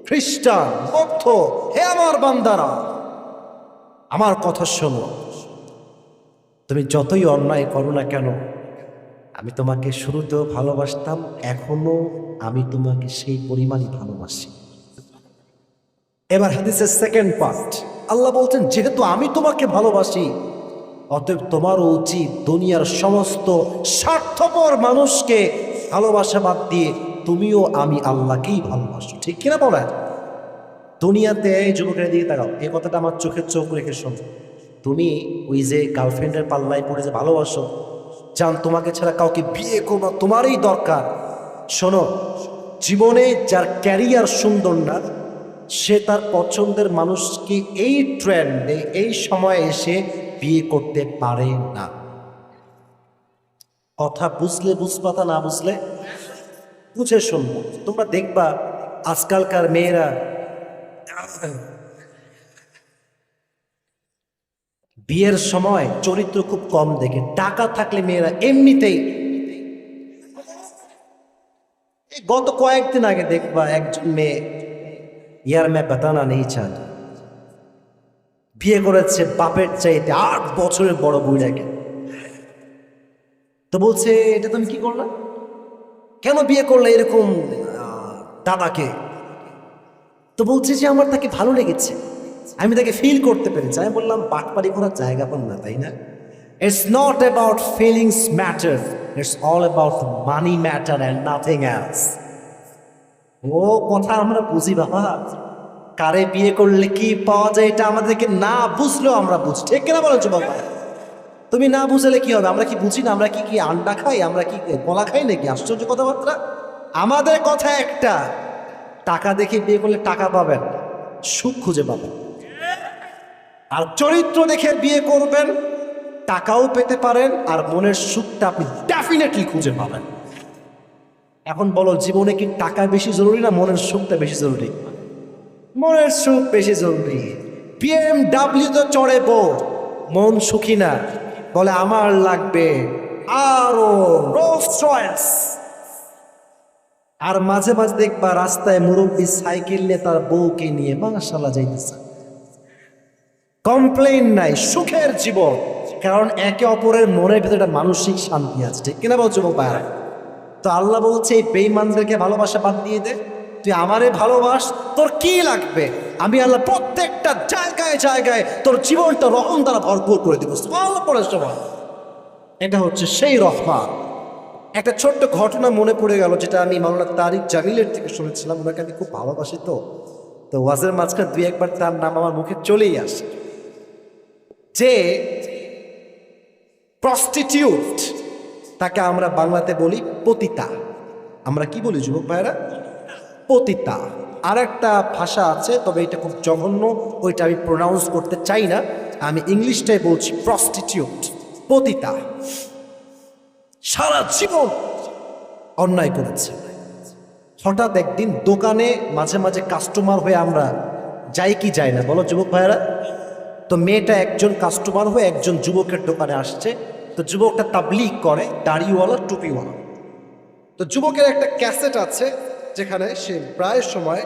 খ্রিস্টান, বৌদ্ধ। হে আমার বান্দারা, আমার কথা শোনো। তুমি যতই অন্যায় করো না কেন, আমি তোমাকে শুরুতেও ভালোবাসতাম, এখনো আমি তোমাকে সেই পরিমাণই ভালোবাসি। এবার হাদিসের সেকেন্ড পার্ট, আল্লাহ বলছেন যেহেতু আমি তোমাকে ভালোবাসি, অতএব তোমারও উচিত দুনিয়ার সমস্ত স্বার্থপর মানুষকে ভালোবাসা বাদ দিয়ে তুমিও আমি আল্লাহকেই ভালোবাসো। ঠিক কিনা বলেন? দুনিয়াতে যুবকের দিকে তাকাও, এই কথাটা আমার চোখের চোখ রেখে শোনো। তুমি ওই যে গার্লফ্রেন্ডের পাল্লায় পড়ে যে ভালোবাসো, জান তোমাকে ছাড়া কাউকে বিয়ে করবো, তোমারই দরকার। শোনো, জীবনে যার ক্যারিয়ার সুন্দর না, সে তার পছন্দের মানুষকে এই ট্রেন্ডে এই সময়ে এসে বিয়ে করতে পারে না। কথা বুঝলে বুঝপাতা, না বুঝলে বুঝে শুনবো। তোমরা দেখবা আজকালকার মেয়েরা বিয়ের সময় চরিত্র খুব কম দেখে, টাকা থাকলে মেয়েরা এমনিতেই। গত কয়েকদিন আগে দেখবা একজন মেয়ে, ইয়ার মে বাতানা নেই চান, বিয়ে করেছে বাপের চাইতে 8 বছরের বড় বুড়াকে। তো বলছে এটা তুমি কি করলা, কেন বিয়ে করলে এরকম দাদাকে? তো বলছে যে আমার তাকে ভালো লেগেছে, আমি তাকে ফিল করতে পেরেছি। আমি বললাম বাটপারি করার জায়গা পান না, তাই না? It's not about feelings matter, it's all about money matter and nothing else. ও কথা আমরা বুঝি বাবা, কারে বিয়ে করলে কি পাওয়া যায় এটা আমাদেরকে না বুঝলেও আমরা বুঝি। ঠিক কিনা বলেছো বাবা? তুমি না বুঝলে কি হবে? আমরা কি বুঝি না? আমরা কি কি আন্ডা খাই? আমরা কি কলা খাই নাকি? আশ্চর্য কথাবার্তা। আমাদের কথা একটা, টাকা দেখে বিয়ে করলে টাকা পাবেন, সুখ খুঁজে পাবেন। আর চরিত্র দেখে বিয়ে করবেন, টাকাও পেতে পারেন আর মনের সুখটা আপনি ডেফিনেটলি খুঁজে পাবেন। এখন বলো, জীবনে কি টাকা বেশি জরুরি না মনের সুখটা বেশি জরুরি? মনের সুখ বেশি জরুরি। BMW তো চড়ে বউ, মন সুখী না, বলে আমার লাগবে আরো রোলস রয়েস। আর মাঝে মাঝে দেখবা রাস্তায় মুরব্বী সাইকেল নিয়ে তার বউকে নিয়ে মাশাআল্লাহ যাইতেছে, কমপ্লেইন নাই, সুখের জীবন। কারণ একে অপরের মনের ভিতরে একটা মানসিক শান্তি আছে। ঠিক কিনা বলছো বাবা? তো আল্লাহ বলছে এই বেঈমানদেরকে ভালোবাসা বাদ দিয়ে দে, তুই আমারে ভালোবাস, তোর কি লাগবে আমি আল্লাহ প্রত্যেকটা জায়গায় জায়গায় তোর জীবনটা রহম দ্বারা ভরপুর করে দিব। সুবহানাল্লাহ পড়ে সবাই। এটা হচ্ছে সেই রহমান। একটা ছোট্ট ঘটনা মনে পড়ে গেল, যেটা আমি মাওলানা তারিক জামিলের থেকে শুনেছিলাম। ওনাকে আমি খুব ভালোবাসি, তো ওয়াজের মাঝখানে 2-1 বার তার নাম আমার মুখে চলেই আসে। যে প্রস্টিটিউট, তাকে আমরা বাংলাতে বলি পতিতা। আমরা কি বলি যুবক ভাইরা? পতিতা। আর একটা ভাষা আছে, তবে এটা খুব জঘন্য, ওইটা আমি প্রোনাউন্স করতে চাই না, আমি ইংলিশটাই বলছি প্রস্টিটিউট, পতিতা। সারা জীবন অন্যায় করেছে। হঠাৎ একদিন দোকানে মাঝে মাঝে কাস্টমার হয়ে আমরা যাই কি যাই না বলো যুবক ভাইরা? তো মেয়েটা একজন কাস্টমার হয়ে একজন যুবকের দোকানে আসছে। তো যুবকটা তাবলীগ করে, দাড়িওয়ালা, টুপিওয়ালা। তো যুবকের একটা ক্যাসেট আছে যেখানে সে প্রায় সময়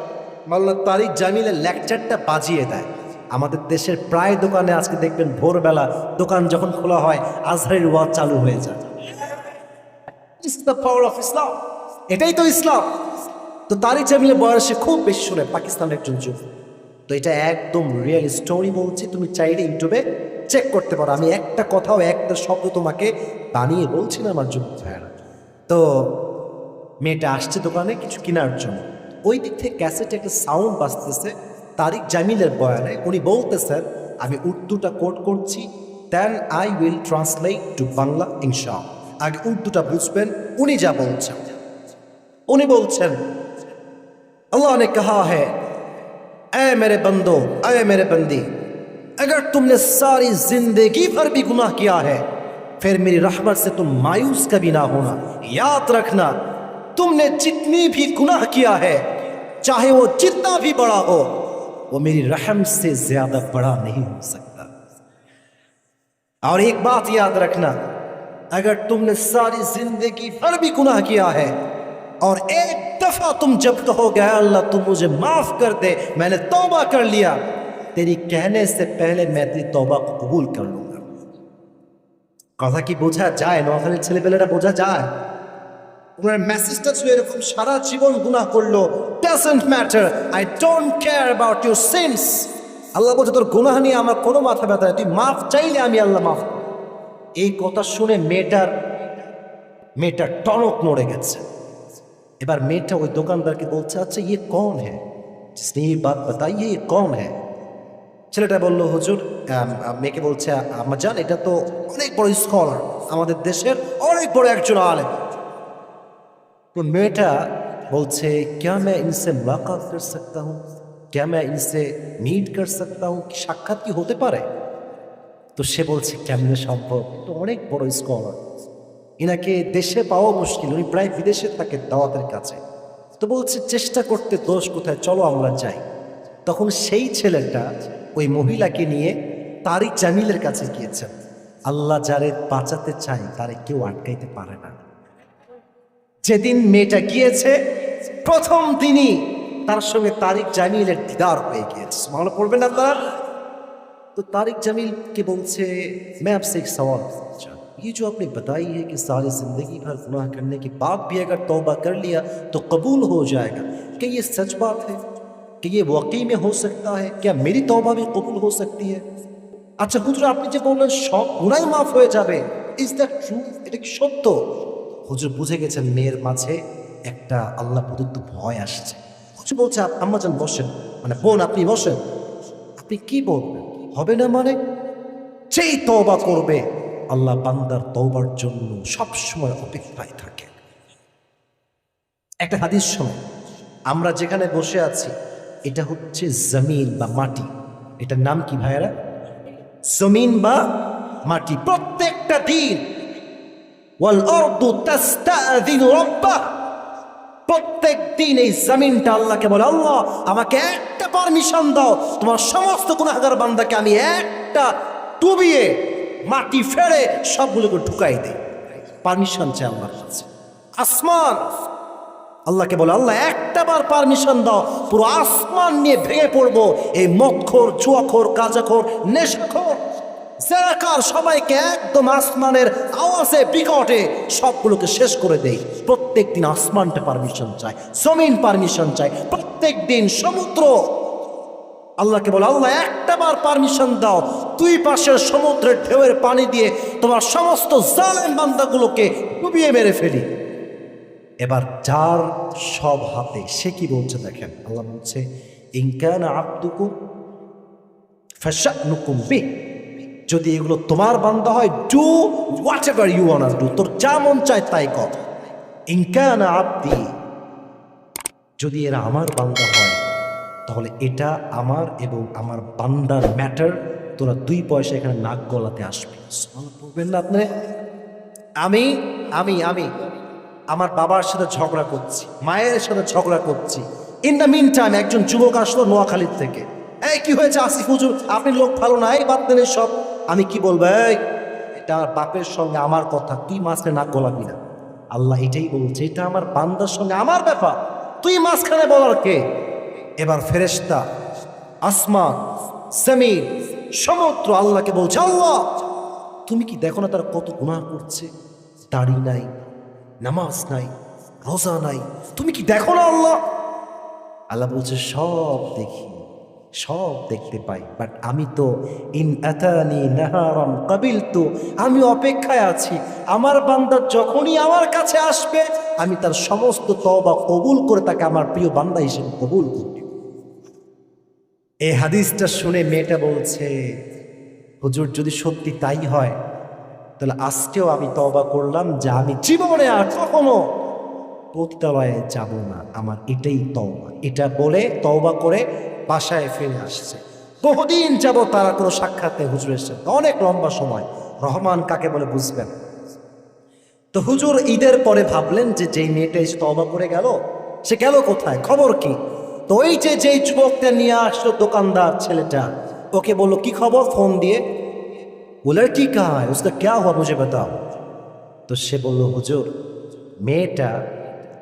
মাওলানা তারিক জামিলের লেকচারটা বাজিয়ে দেয়। আমাদের দেশের প্রায় দোকানে আজকে দেখবেন ভোরবেলা দোকান যখন খোলা হয় আজহারের ওয়াজ চালু হয়ে যায়। It's the power of Islam, এটাই তো ইসলাম। তো তারিক জামিলের বয়সে খুব বেশি শুনে পাকিস্তানের একজন যুবক। তো এটা একদম রিয়েল স্টোরি বলছি, তুমি চাইলে ইউটিউবে চেক করতে পারো। আমি একটা কথাও একটা শব্দ তোমাকে বানিয়ে বলছি না আমার যুবক ভাইয়েরা। তো মেয়েটা আসছে দোকানে কিছু কেনার জন্য, ওই দিক থেকে ক্যাসেটে একটা সাউন্ড বাজতেছে তারিক জামিলের বয়ানে। উনি বলতেছেন, আমি উর্দুটা কোট করছি, then I will translate to Bangla ইনশাআল্লাহ। আগে উর্দুটা বুঝবেন উনি যা বলছেন। উনি বলছেন, अल्लाह ने कहा है, ऐ मेरे बंदो, ऐ मेरे बंदी, अगर तुमने सारी जिंदगी भर भी गुनाह किया है, फिर मेरी रहमत से तुम मायूस कभी ना होना। याद रखना, तुमने जितनी भी गुनाह किया है, चाहे वो जितना भी बड़ा हो, वो मेरी रहम से ज्यादा बड़ा नहीं हो सकता। और एक बात याद रखना, अगर तुमने सारी जिंदगी भर भी गुनाह किया है और एक दफा तुम जब कहोगे अल्लाह तुम मुझे माफ कर दे, मैंने तौबा कर लिया, तेरी कहने से पहले मैं तेरी तौबा को कबूल कर लूंगा। কথা কি বোঝা যায়? নোয়াখালীর ছেলেপেলেরা বোঝা যায়? ওনার মেসেজটা ছিল এরকম, সারা জীবন গুনাহ করলো, doesn't matter, I don't care about your sins. Allah বলছে তোর গুনাহ নিয়ে আমার কোনো মাথা ব্যথা নেই, তুই মাফ চাইলে আমি আল্লাহ মাফ। এই কথা শুনে মেয়েটার টনক নড়ে গেছে। এবার মেয়েটা ওই দোকানদারকে বলছে আচ্ছা ইয়ে কौन है जिसने ये बात बताई है, ये कौन है? ছেলেটা বলল হুজুর, মেয়েকে বলছে আম্মাজান এটা তো অনেক বড় স্কলার, আমাদের দেশের অনেক বড় একজন আলেম। তো মেয়েটা বলছে क्या मैं इनसे मुलाकात कर सकता हूँ, क्या मैं इनसे मीट कर सकता हूँ, কি সাক্ষাৎ কি হতে পারে? তো সে বলছে কেমনে সম্ভব, তো অনেক বড় স্কলার, ইনাকে দেশে পাওয়া মুশকিল, উনি প্রায় বিদেশে থাকে দাওয়াতের কাছে। তো বলছে চেষ্টা করতে দোষ কোথায়, চলো আমরা যাই। তখন সেই ছেলেটা ওই মহিলাকে নিয়ে তারিক জামিলের কাছে গিয়েছেন। আল্লাহ যারে বাঁচাতে চায় তারে কেউ আটকাইতে পারে না। যেদিন মেয়েটা গিয়েছে প্রথম দিনই তার সঙ্গে তারিক জামিলের দিদার হয়ে গিয়েছে। মনে পড়বেন না তার? तो तारिक जमील के बोलते मैं आपसे एक सवाल पूछना चाहता हूँ, ये जो आपने बताई है कि सारी ज़िंदगी भर गुनाह करने के बाद भी अगर तौबा कर लिया तो कबूल हो जाएगा, क्या ये सच बात है? कि ये वाकई में हो सकता है? क्या मेरी तौबा भी कबूल हो सकती है? अच्छा হুজুর আপনি যে বললেন সব গুনাহ মাফ হয়ে যাবে, ইজ দ্যাট ট্রু? এটা কি সত্য? হুজুর বুঝে গেছেন মেয়ের মাঝে একটা আল্লাহ প্রদত্ত ভয় আসছে। হুজুর বলছে আম্মাজান বসেন, মানে বোন আপনি বসেন, আপনি কি বলবেন? হবে না মানে? যেই তওবা করবে আল্লাহ বান্দার তওবার জন্য সব সময় অপেক্ষায় থাকে। একটা হাদিস শোনো, আমরা যেখানে বসে আছি এটা হচ্ছে জমিন বা মাটি। এটার নাম কি ভাইয়েরা? জমিন বা মাটি। প্রত্যেকটা দিন ওয়াল আরদু তাস্তাযিনু রাব্বাহ, প্রত্যেক দিন এই জমিনটা আল্লাহকে বলে আল্লাহ আমাকে একটা পারমিশন দাও, তোমার সমস্ত গুনাহগার বান্দাকে আমি একটা ডুবিয়ে মাটি ফেলে সবগুলোকে ঢুকাই দেই। পারমিশন চাই আল্লাহর কাছে। আসমান আল্লাহকে বলে আল্লাহ একটা বার পারমিশন দাও, পুরো আসমান নিয়ে ভেঙে পড়বো এই মদখোর, জুয়াখোর, গাঁজাখোর, নেশাখোর, জেনাকার সবাইকে একদম আসমানের আওয়াজে বিকটে সবগুলোকে শেষ করে দেই। প্রত্যেক দিন আসমানটা পারমিশন চায়, জমিন পারমিশন চায়, প্রত্যেক দিন সমুদ্র আল্লাহকে বলে আল্লাহ একটা বার পারমিশন দাও, দুই পাশের সমুদ্রের ঢেউয়ের পানি দিয়ে তোমার সমস্ত জালেম বান্দাগুলোকে ডুবিয়ে মেরে ফেলি। এবার যার সব হাতে, সে কি বলছে দেখেন, আল্লাহ বলছে ইন কানা আবদুকুম ফাশানুকুম বি, যদি এগুলো তোমার বান্দা হয় do whatever you want to do, তোর যা মন চায় তাই কর। ইন কানা আবদি, যদি এরা আমার বান্দা হয় তাহলে এটা আমার এবং আমার বান্দার ম্যাটার, তোরা দুই পয়সা এখানে নাক গলাতে আসবি। বলবেন না আপনি আমি আমি আমি আমার বাবার সাথে ঝগড়া করছি, মায়ের সাথে ঝগড়া করছি, ইন দ্য মিন টাইম একজন যুবক আসলো নোয়াখালীর থেকে, এই কি হয়েছে আসিফ হুজুর আপনি লোক ভালো না, এই বাদ দেন সব। আমি কি বলবো, এই এটা বাপের সঙ্গে আমার কথা, তুই মাঝখানে নাক গলাবি না। আল্লাহ এটাই বলছে এটা আমার বান্দার সঙ্গে আমার ব্যাপার, তুই মাঝখানে বলার কে? এবার ফেরেশতা, আসমান, জমিন, সমুদ্র আল্লাহকে বলছে আল্লাহ তুমি কি দেখো না তারা কত গুনাহ করছে, দাড়ি নাই, নামাজ নাই, রোজা নাই, তুমি কি দেখো না আল্লাহ? আল্লাহ বলছে সব দেখি, সব দেখতে পাই, বাট আমি তো ইন আতানি নাহারান কাবিলতু, আমি অপেক্ষায় আছি আমার বান্দা যখনই আমার কাছে আসবে আমি তার সমস্ত তওবা কবুল করে তাকে আমার প্রিয় বান্দা হিসেবে কবুল করব। এই হাদিসটা শুনে মেয়েটা বলছে হুজুর যদি সত্যি তাই হয় তাহলে আজকেও আমি তওবা করলাম যে আমি জীবনে আর কখনো পতিতালয়ে যাব না, আমার এটাই তওবা। এটা বলে তওবা করে বাসায় ফিরে আসছে। বহুদিন যাব তারা কোনো সাক্ষাৎ নেই হুজুরের সাথে, অনেক লম্বা সময়। রহমান কাকে বলে বুঝবেন? তো তো হুজুর ঈদের পরে ভাবলেন যে যেই মেয়েটা এসে তওবা করে গেল, সে গেল কোথায়, খবর কি? তো ওই যে যেই যুবকটা নিয়ে আসলো দোকানদার ছেলেটা, ওকে বললো কি খবর, ফোন দিয়ে। वो लड़की कहाँ है, उसका क्या हुआ मुझे बताओ। তো সে বলল হুজুর, মেয়েটা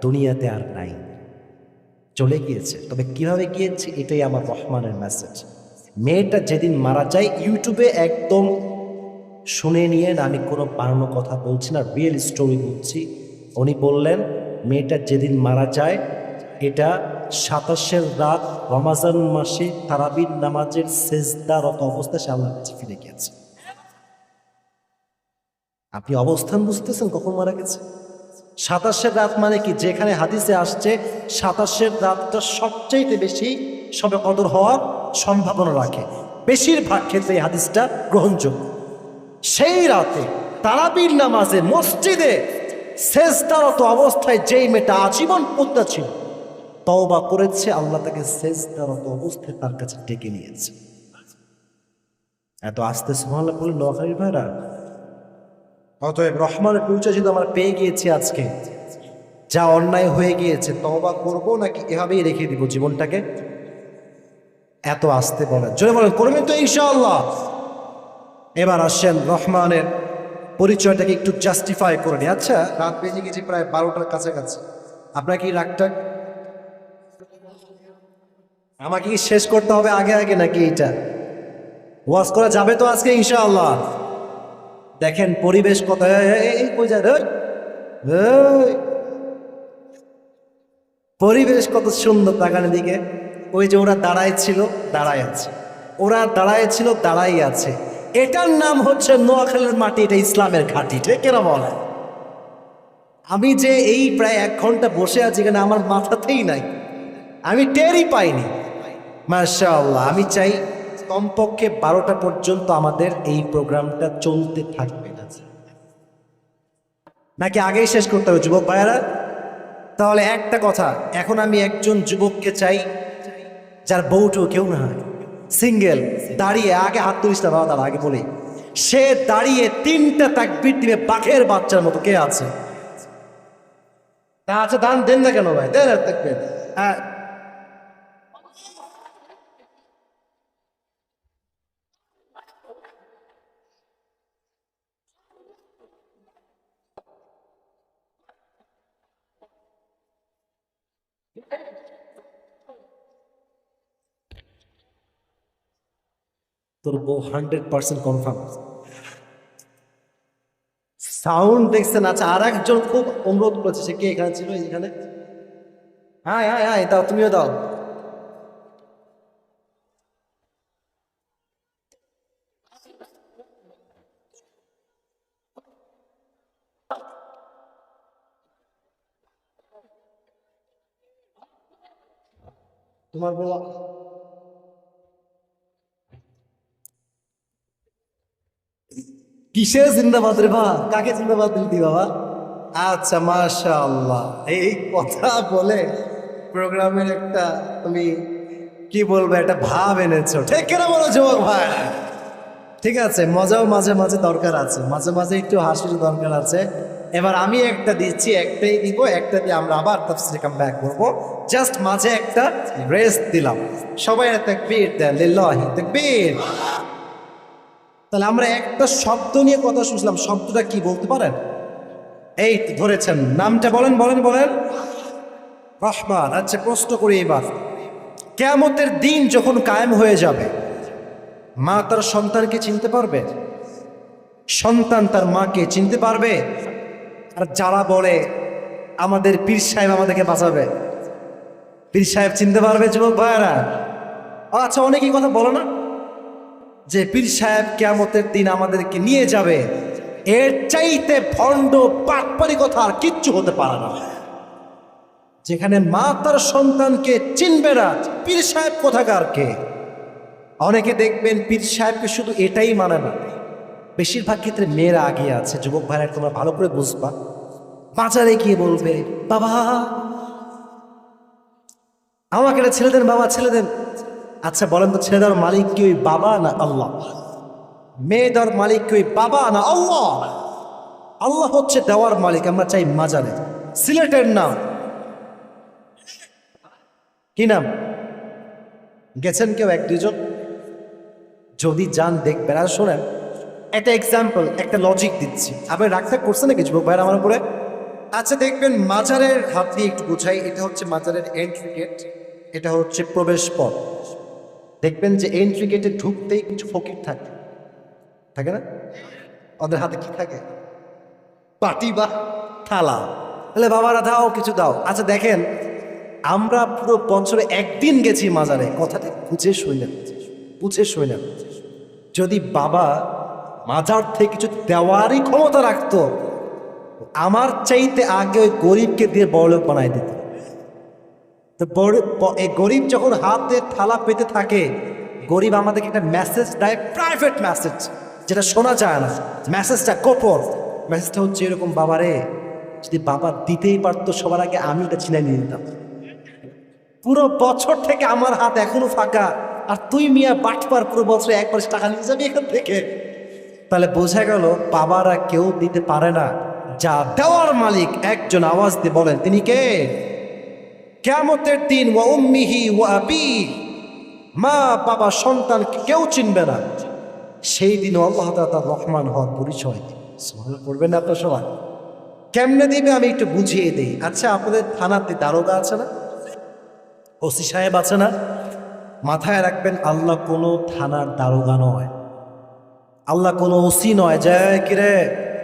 দুনিয়াতে আর নাই, চলে গিয়েছে। তবে কিভাবে গিয়েছে এটাই আমার রহমানের মেসেজ। মেয়েটা যেদিন মারা যায়, ইউটিউবে একদম শুনে নিয়ে, আমি কোনো বানানো কথা বলছি না, রিয়েল স্টোরি বলছি। উনি বললেন মেয়েটা যেদিন মারা যায়, এটা 27 রাত রমাজান মাসে তারাবির নামাজের সেজদারত অবস্থায় সে আল্লাহর কাছে ফিরে গিয়েছে। আপনি অবস্থান বুঝতেছেন কখন মারা গেছে? 27 রাত মানে কি, যেখানে হাদিসে আসছে 27 রাতটা সবচাইতে বেশি সবে কদর হওয়ার সম্ভাবনা রাখে, বেশিরভাগ ক্ষেত্রে এই হাদিসটা গ্রহণযোগ্য। সেই রাতে তারাবির নামাজে মসজিদে সেজদারত অবস্থায় যেই মেয়েটা আজীবন পদ্মা ছিল, তওবা করেছে, আল্লাহ তাকে সেজদারত অবস্থায় তার কাছে ডেকে নিয়েছে। এত আস্তে সুবহানাল্লাহ বলে নোয়াখালীর ভাইরা। অতএব রহমানের পরিচয় যদি আমরা পেয়ে গিয়েছি আজকে, যা অন্যায় হয়ে গিয়েছে তওবা করব নাকি এভাবেই রেখে দিব জীবনটাকে? এত আস্তে বলেন, জোরে বলেন, করবেন তো ইনশাআল্লাহ? এবার আসেন রহমানের পরিচয়টাকে একটু জাস্টিফাই করে নি। আচ্ছা, রাত বেজে গেছে প্রায় 12টার কাছাকাছি, আপনার কি রাগটা, আমাকে কি শেষ করতে হবে আগে আগে নাকি এইটা ওয়াজ করা যাবে তো আজকে ইনশাআল্লাহ? দেখেন পরিবেশ কত, এই কই যায় রে, এই পরিবেশ কত সুন্দর, তাকানের দিকে। ওই যে ওরা দাঁড়ায় ছিল, দাঁড়ায় আছে, ওরা দাঁড়ায় ছিল, দাঁড়াই আছে। এটার নাম হচ্ছে নোয়াখালীর মাটি, এটা ইসলামের ঘাঁটি, ঠিক কেন বলে? আমি যে এই প্রায় 1 ঘন্টা বসে আছি এখানে, আমার মাথাতেই নাই, আমি টেরই পাইনি। মাশাআল্লাহ, আমি চাই কমপক্ষে 12টা পর্যন্ত আমাদের এই প্রোগ্রামটা চলতে থাকবে, নাকি আগেই শেষ করতে হবে যুবক ভাইয়ারা? তাহলে একটা কথা, এখন আমি একজন যুবককে চাই যার বউটু কেউ না হয়, সিঙ্গেল, দাঁড়িয়ে, আগে হাত তুলিস না বাবা, তার আগে বলি, সে দাঁড়িয়ে 3টা তাকবীর দিবে বাঘের বাচ্চার মতো। কে আছে? তা আছে, দান দেন না কেন ভাই, দেন তাকবীর। হ্যাঁ, তোর বউ 100% কনফার্ম সাউন্ড দেখছেন? আচ্ছা, আর একজন খুব অনুরোধ করেছে, সে কে এখানে ছিল, এখানে? হ্যাঁ হ্যাঁ হ্যাঁ, দাও, তুমিও দাও। তোমার বউ কিসের জিন্দাবাদ রে বা, কাকে জিন্দাবাদ দিলি বাবা? আচ্ছা, মাশাআল্লাহ, এই কথা বলে প্রোগ্রামের একটা, তুমি কি বলবো, একটা ভাব এনেছো, ঠিক কেনা বলো যুবক ভাই? ঠিক আছে, মজাও মাঝে মাঝে দরকার আছে, মাঝে মাঝে একটু হাসির দরকার আছে। এবার আমি একটা দিচ্ছি, একটাই দিব, একটা দিয়ে আমরা আবার তাফসীরে কাম ব্যাক করবো। জাস্ট মাঝে একটা রেস্ট দিলাম, সবাই তাকবীর দেন, লিল্লাহি তাকবীর। তাহলে আমরা একটা শব্দ নিয়ে কথা শুনছিলাম, শব্দটা কি বলতে পারেন? এই তো ধরেছেন, নামটা বলেন, বলেন বলেন, রহমান। আচ্ছা, প্রশ্ন করি এবার, কিয়ামতের দিন যখন কায়েম হয়ে যাবে, মা তার সন্তানকে চিনতে পারবে? সন্তান তার মাকে চিনতে পারবে? আর যারা বলে আমাদের পীর সাহেব আমাদেরকে বাঁচাবে, পীর সাহেব চিনতে পারবে যুবক ভাইয়ারা? আচ্ছা, অনেকেই কথা বলো না যে পীর সাহেব কিয়ামতের দিন আমাদেরকে নিয়ে যাবে, এর চাইতে ভণ্ড বাটপারি কথা আর কিচ্ছু হতে পারে না। যেখানে মা তার সন্তানকে চিনবে না, পীর সাহেব কোথাকার কে? অনেকে দেখবেন পীর সাহেবকে শুধু এটাই মানে না, বেশিরভাগ ক্ষেত্রে মেয়েরা আগে আছে। যুবক ভাইরা, তোমরা ভালো করে বুঝবা, বাজারে গিয়ে বলবে বাবা আমাকে একটা ছেলে দেন, বাবা ছেলে দেন। আচ্ছা বলেন তো, ছেলে দেওয়ার মালিক কি ওই বাবা না আল্লাহ? মেয়ে দেওয়ার মালিক কি ওই বাবা না আল্লাহ? আল্লাহ হচ্ছে দেওয়ার মালিক। আমরা চাই মাজারে। সিলেটের নাম কি নাম? গেছেন কেউ এক দুজন? যদি যান দেখবেন। আর শোনেন, একটা এক্সাম্পল, একটা লজিক দিচ্ছি, আপনি রাগটা করছেন নাকি যুবক ভাইয়ের আমার উপরে? আচ্ছা দেখবেন, মাজারের হাত দিয়ে একটু বুঝাই, এটা হচ্ছে মাজারের এন্ট্রি গেট, এটা হচ্ছে প্রবেশ পথ। দেখবেন যে এন্ট্রি গেটে ঢুকতেই কিছু ফকির থাকে, থাকে না? ওদের হাতে কি থাকে? পাটি বা থালা। তাহলে বাবারা দাও, কিছু দাও। আচ্ছা দেখেন, আমরা পুরো বছরে একদিন গেছি মাজারে, কথাটা বুঝে শুনলেন, বুঝে শুনলেন। যদি বাবা মাজার থেকে কিছু দেওয়ারই ক্ষমতা রাখতো, আমার চাইতে আগে ওই গরিবকে দিয়ে বড়লোক বানাই দিত। তো এই গরিব যখন হাতে থালা পেতে থাকে, গরিব আমাদেরকে একটা মেসেজ দেয়, প্রাইভেট মেসেজ, যেটা শোনা যায় না। মেসেজটা গোপন। মেসেজটা হচ্ছে এরকম, বাবারে যদি বাবা দিতেই পারতো সবার আগে আমি এটা ছিনাই নিয়ে নিতাম। পুরো বছর থেকে আমার হাত এখনো ফাঁকা, আর তুই মিয়া বাটপার পুরো বছর একবার টাকা নিয়ে যাবি এখান থেকে। তাহলে বোঝা গেল বাবারা কেউ দিতে পারে না, যা দেওয়ার মালিক একজন। আওয়াজ দিয়ে বলেন তিনি কে? কিয়ামতের দিন ওয়া উম্মিহি ওয়া আবি, মা বাবা সন্তান কেউ চিনবে না। সেই দিনও আল্লাহ তাআলা তার রহমান হওয়ার পরিচয় সুবহানাল্লাহ করবেন না আপনার সবাই? কেমনে দিবে আমি একটু বুঝিয়ে দিই। আচ্ছা, আপনাদের থানাতে দারোগা আছে না? ওসি সাহেব আছে না? মাথায় রাখবেন, আল্লাহ কোনো থানার দারোগা নয়, আল্লাহ কোনো ওসি নয়। যে কিরে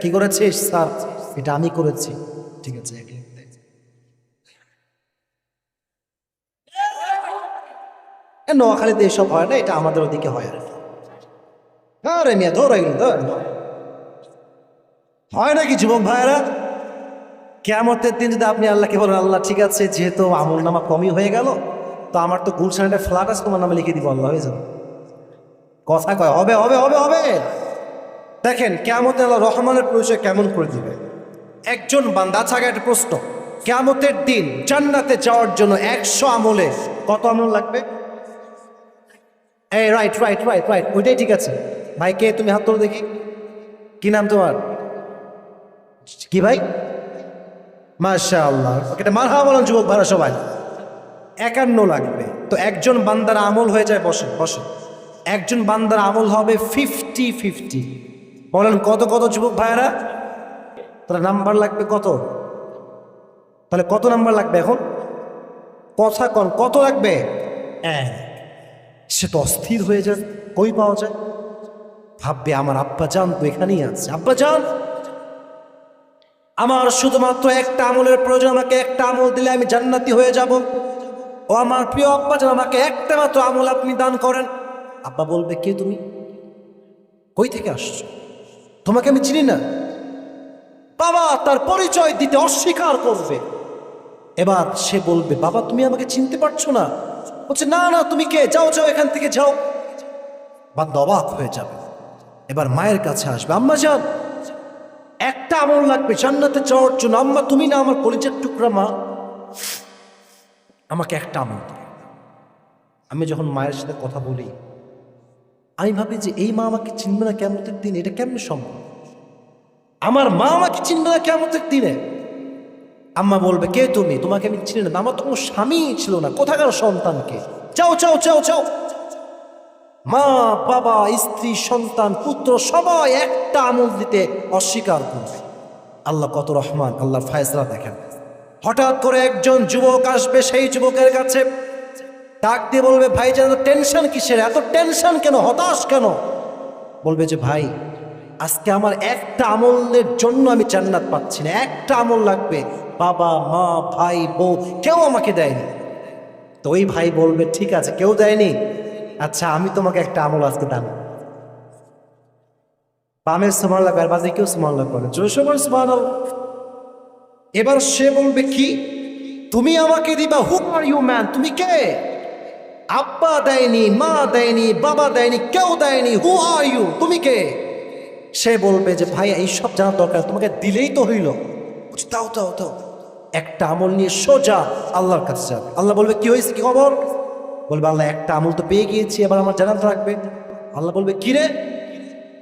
কি করেছিস? স্যার এটা আমি করেছি। ঠিক আছে, নোয়াখালীতে এসব হয় না, এটা আমাদের ওদিকে হয়। আর আরে মিয়া ধর হয় নাকি যুবক ভাইয়েরা? কিয়ামতের দিন যদি আপনি আল্লাহকে বলেন, আল্লাহ ঠিক আছে, যেহেতু আমল নামা কমই হয়ে গেল, তো আমার তো গুলশান একটা ফ্ল্যাট আছে, তোমার নামে লিখে দিব, আল্লাহ হয়ে যাবে। কথা কয় হবে হবে হবে হবে। দেখেন কিয়ামতে আল্লাহ রহমানের পরিচয় কেমন করে দিবে একজন বান্দা। আচ্ছা আগে একটা প্রশ্ন, কিয়ামতের দিন জান্নাতে যাওয়ার জন্য 100 আমলে কত আমল লাগবে? এই রাইট রাইট রাইট রাইট, ওইটাই ঠিক আছে। ভাই কে তুমি? হাত তোলো দেখি। কি নাম তোমার? কি ভাই? মাশাআল্লাহ, ওকে মারহাবা বলেন যুবক ভাইরা সবাই। 51 লাগবে। তো একজন বান্দার আমল হয়ে যায়, বসে বসে, একজন বান্দার আমল হবে 50-50। বলেন কত কত যুবক ভাইরা? তাহলে নাম্বার লাগবে কত? তাহলে কত নাম্বার লাগবে এখন? কথা কন, কত লাগবে? সে তো অস্থির হয়ে যায়, কই পাওয়া যায়? ভাববে আমার আব্বা জান তো এখানেই আছে। আব্বা জান, আমার শুধুমাত্র একটা আমলের প্রয়োজন, আমাকে একটা আমল দিলে আমি জান্নাতি হয়ে যাব। ও আমার প্রিয় আব্বা জান, আমাকে একটা মাত্র আমল আপনি দান করেন। আব্বা বলবে, কে তুমি? কই থেকে আসছো? তোমাকে আমি চিনি না। বাবা তার পরিচয় দিতে অস্বীকার করবে। এবার সে বলবে, বাবা তুমি আমাকে চিনতে পারছো না? বলছে, না না, তুমি কে? যাও যাও এখান থেকে যাও। বান্দা অবাক হয়ে যাবে। এবার মায়ের কাছে আসবে, আম্মা জান একটা আমল লাগবে জান্নাতে যাওয়ার জন্য। আম্মা তুমি না আমার কলিজার টুকরা মা, আমাকে একটা আমল দাও। আমি যখন মায়ের সাথে কথা বলি, আমি ভাবি যে এই মা আমাকে চিনবে না কিয়ামতের দিন, এটা কেমনে সম্ভব? আমার মা আমাকে চিনবে না কিয়ামতের দিনে? আম্মা বলবে, কে তুমি? তোমাকে আমি চিনি না। আমার তো কোনো স্বামী ছিল না, কোথাকার সন্তানকে? যাও যাও যাও যাও। মা বাবা স্ত্রী সন্তান পুত্র সবাই একটা আমল দিতে অস্বীকার করবে। আল্লাহ কত রহমান, আল্লাহর ফায়সালা দেখেন। হঠাৎ করে একজন যুবক আসবে সেই যুবকের কাছে, ডাক দিয়ে বলবে, ভাই যেন টেনশন কিসের? এত টেনশন কেন, হতাশ কেন? বলবে যে ভাই আজকে আমার একটা আমলের জন্য আমি জান্নাত পাচ্ছি না, একটা আমল লাগবে। বাবা মা ভাই বউ কেউ আমাকে দেয়নি। তো ওই ভাই বলবে, ঠিক আছে কেউ দেয়নি, আচ্ছা আমি তোমাকে একটা আমল আজকে দান। বামের সুবহানাল্লাহ লাগবে, আর বাজে কেউ সুবহানাল্লাহ করে, জোর সুবহানাল্লাহ। এবার সে বলবে, কি তুমি আমাকে দিবা? হু আর ইউ ম্যান, তুমি কে? আব্বা দেয়নি, মা দেয়নি, বাবা দেয়নি, কেউ দেয়নি, হু আর ইউ, তুমি কে? সে বলবে যে ভাই এইসব জানার দরকার, তোমাকে দিলেই তো হইল। দাও দাও দাও। একটা আমল নিয়ে সোজা আল্লাহর কাছে যাবে। আল্লাহ বলবে, কি হয়েছে, কি খবর? বলবে, আল্লাহ একটা আমল তো পেয়ে গিয়েছি, এবার আমার জানাতে রাখবে। আল্লাহ বলবে, কি রে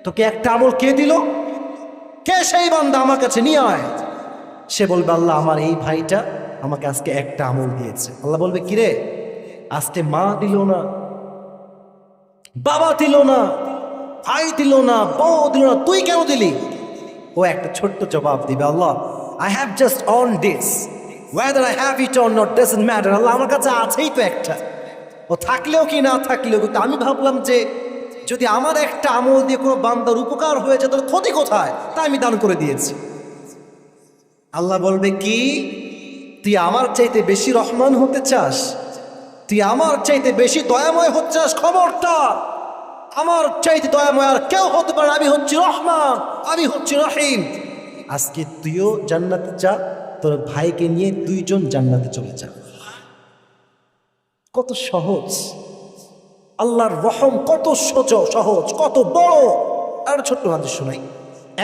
তোকে একটা আমল কে দিল? কে সেই বান্দা আমার কাছে নিয়ে আয়। সে বলবে আল্লাহ আমার এই ভাইটা আমাকে আজকে একটা আমল দিয়েছে। আল্লাহ বলবে কিরে আজকে মা দিল না, বাবা দিল না, ভাই দিল না, বউ দিল না, তুই কেন দিলি? ও একটা ছোট্ট জবাব দিবে, Allah I have just on this, whether I have it or not doesn't matter, Allah আমার কাছে আছেই তো একটা, ও থাকলেও কি না থাকলেও। কিন্তু আমি ভাবলাম যে যদি আমার একটা আমল দিয়ে কোনো বান্দার উপকার হয়ে যায় তাহলে ক্ষতি কোথায়, তাই আমি দান করে দিয়েছি। আল্লাহ বলবে কি তুই আমার চাইতে বেশি রহমান হতে চাস, তুই আমার চাইতে বেশি দয়াময় হতে চাস, খবরদার, আমার চাইতে দয়াময় আর কেউ হতে পারে, আমি হচ্ছি রহমান, আমি হচ্ছি রহিম। আজকে তুইও জান্নাতে যা, তোর ভাইকে নিয়ে দুইজন জান্নাতে চলে যা। কত সহজ, আল্লাহর রহম কত সহজ, কত বড়। আর ছোট্ট হাদিস শোনাই,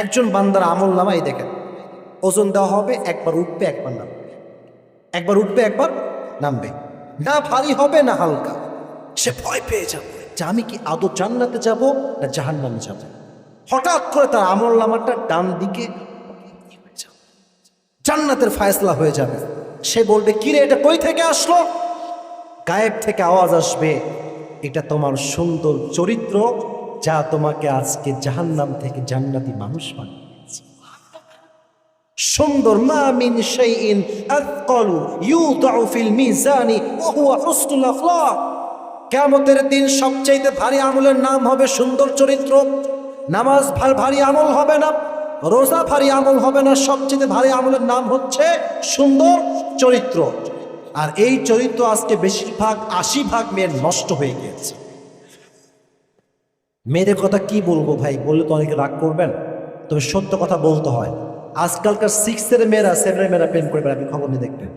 একজন বান্দার আমল নামাই দেখেন, ওজন দেওয়া হবে, একবার উঠবে একবার নামবে, একবার উঠবে একবার নামবে, না ভারী হবে না হালকা। সে ভয় পেয়ে যাবে যে আমি কি আদৌ জান্নাতে যাব না জাহান্নামে যাব। হঠাৎ করে তার আমল নামাটা ডান দিকে জান্নাতের ফায়সলা হয়ে যাবে। সে বলবে কিরে এটা কই থেকে আসলো? গায়েব থেকে আওয়াজ আসবে, এটা তোমার সুন্দর চরিত্র যা তোমাকে আজকে জাহান্নাম থেকে জান্নাতি মানুষ বানিয়েছে। সুন্দর, মা মিন শাইইন আথকালু ইউদাউ ফিল মিজানি ওয়া হুয়া হুসনুল আখলাক। কিয়ামতের দিন সবচেয়ে ভারী আমলের নাম হবে সুন্দর চরিত্র। নামাজ ভারী আমল হবে না, রোজা ভারী আমল হবে না, সবচেয়ে ভারী আমলের নাম হচ্ছে সুন্দর চরিত্র। আর এই চরিত্র আজকে বেশিরভাগ 80% মেয়ের নষ্ট হয়ে গিয়েছে। মেয়েদের কথা কি বলবো ভাই, বললে তো অনেকে রাগ করবেন, তবে সত্য কথা বলতে হয়। আজকালকার 6-এর মেয়েরা 7-এর মেয়েরা প্রেম করে বেড়ায়, আপনি খবর নিয়ে দেখবেন।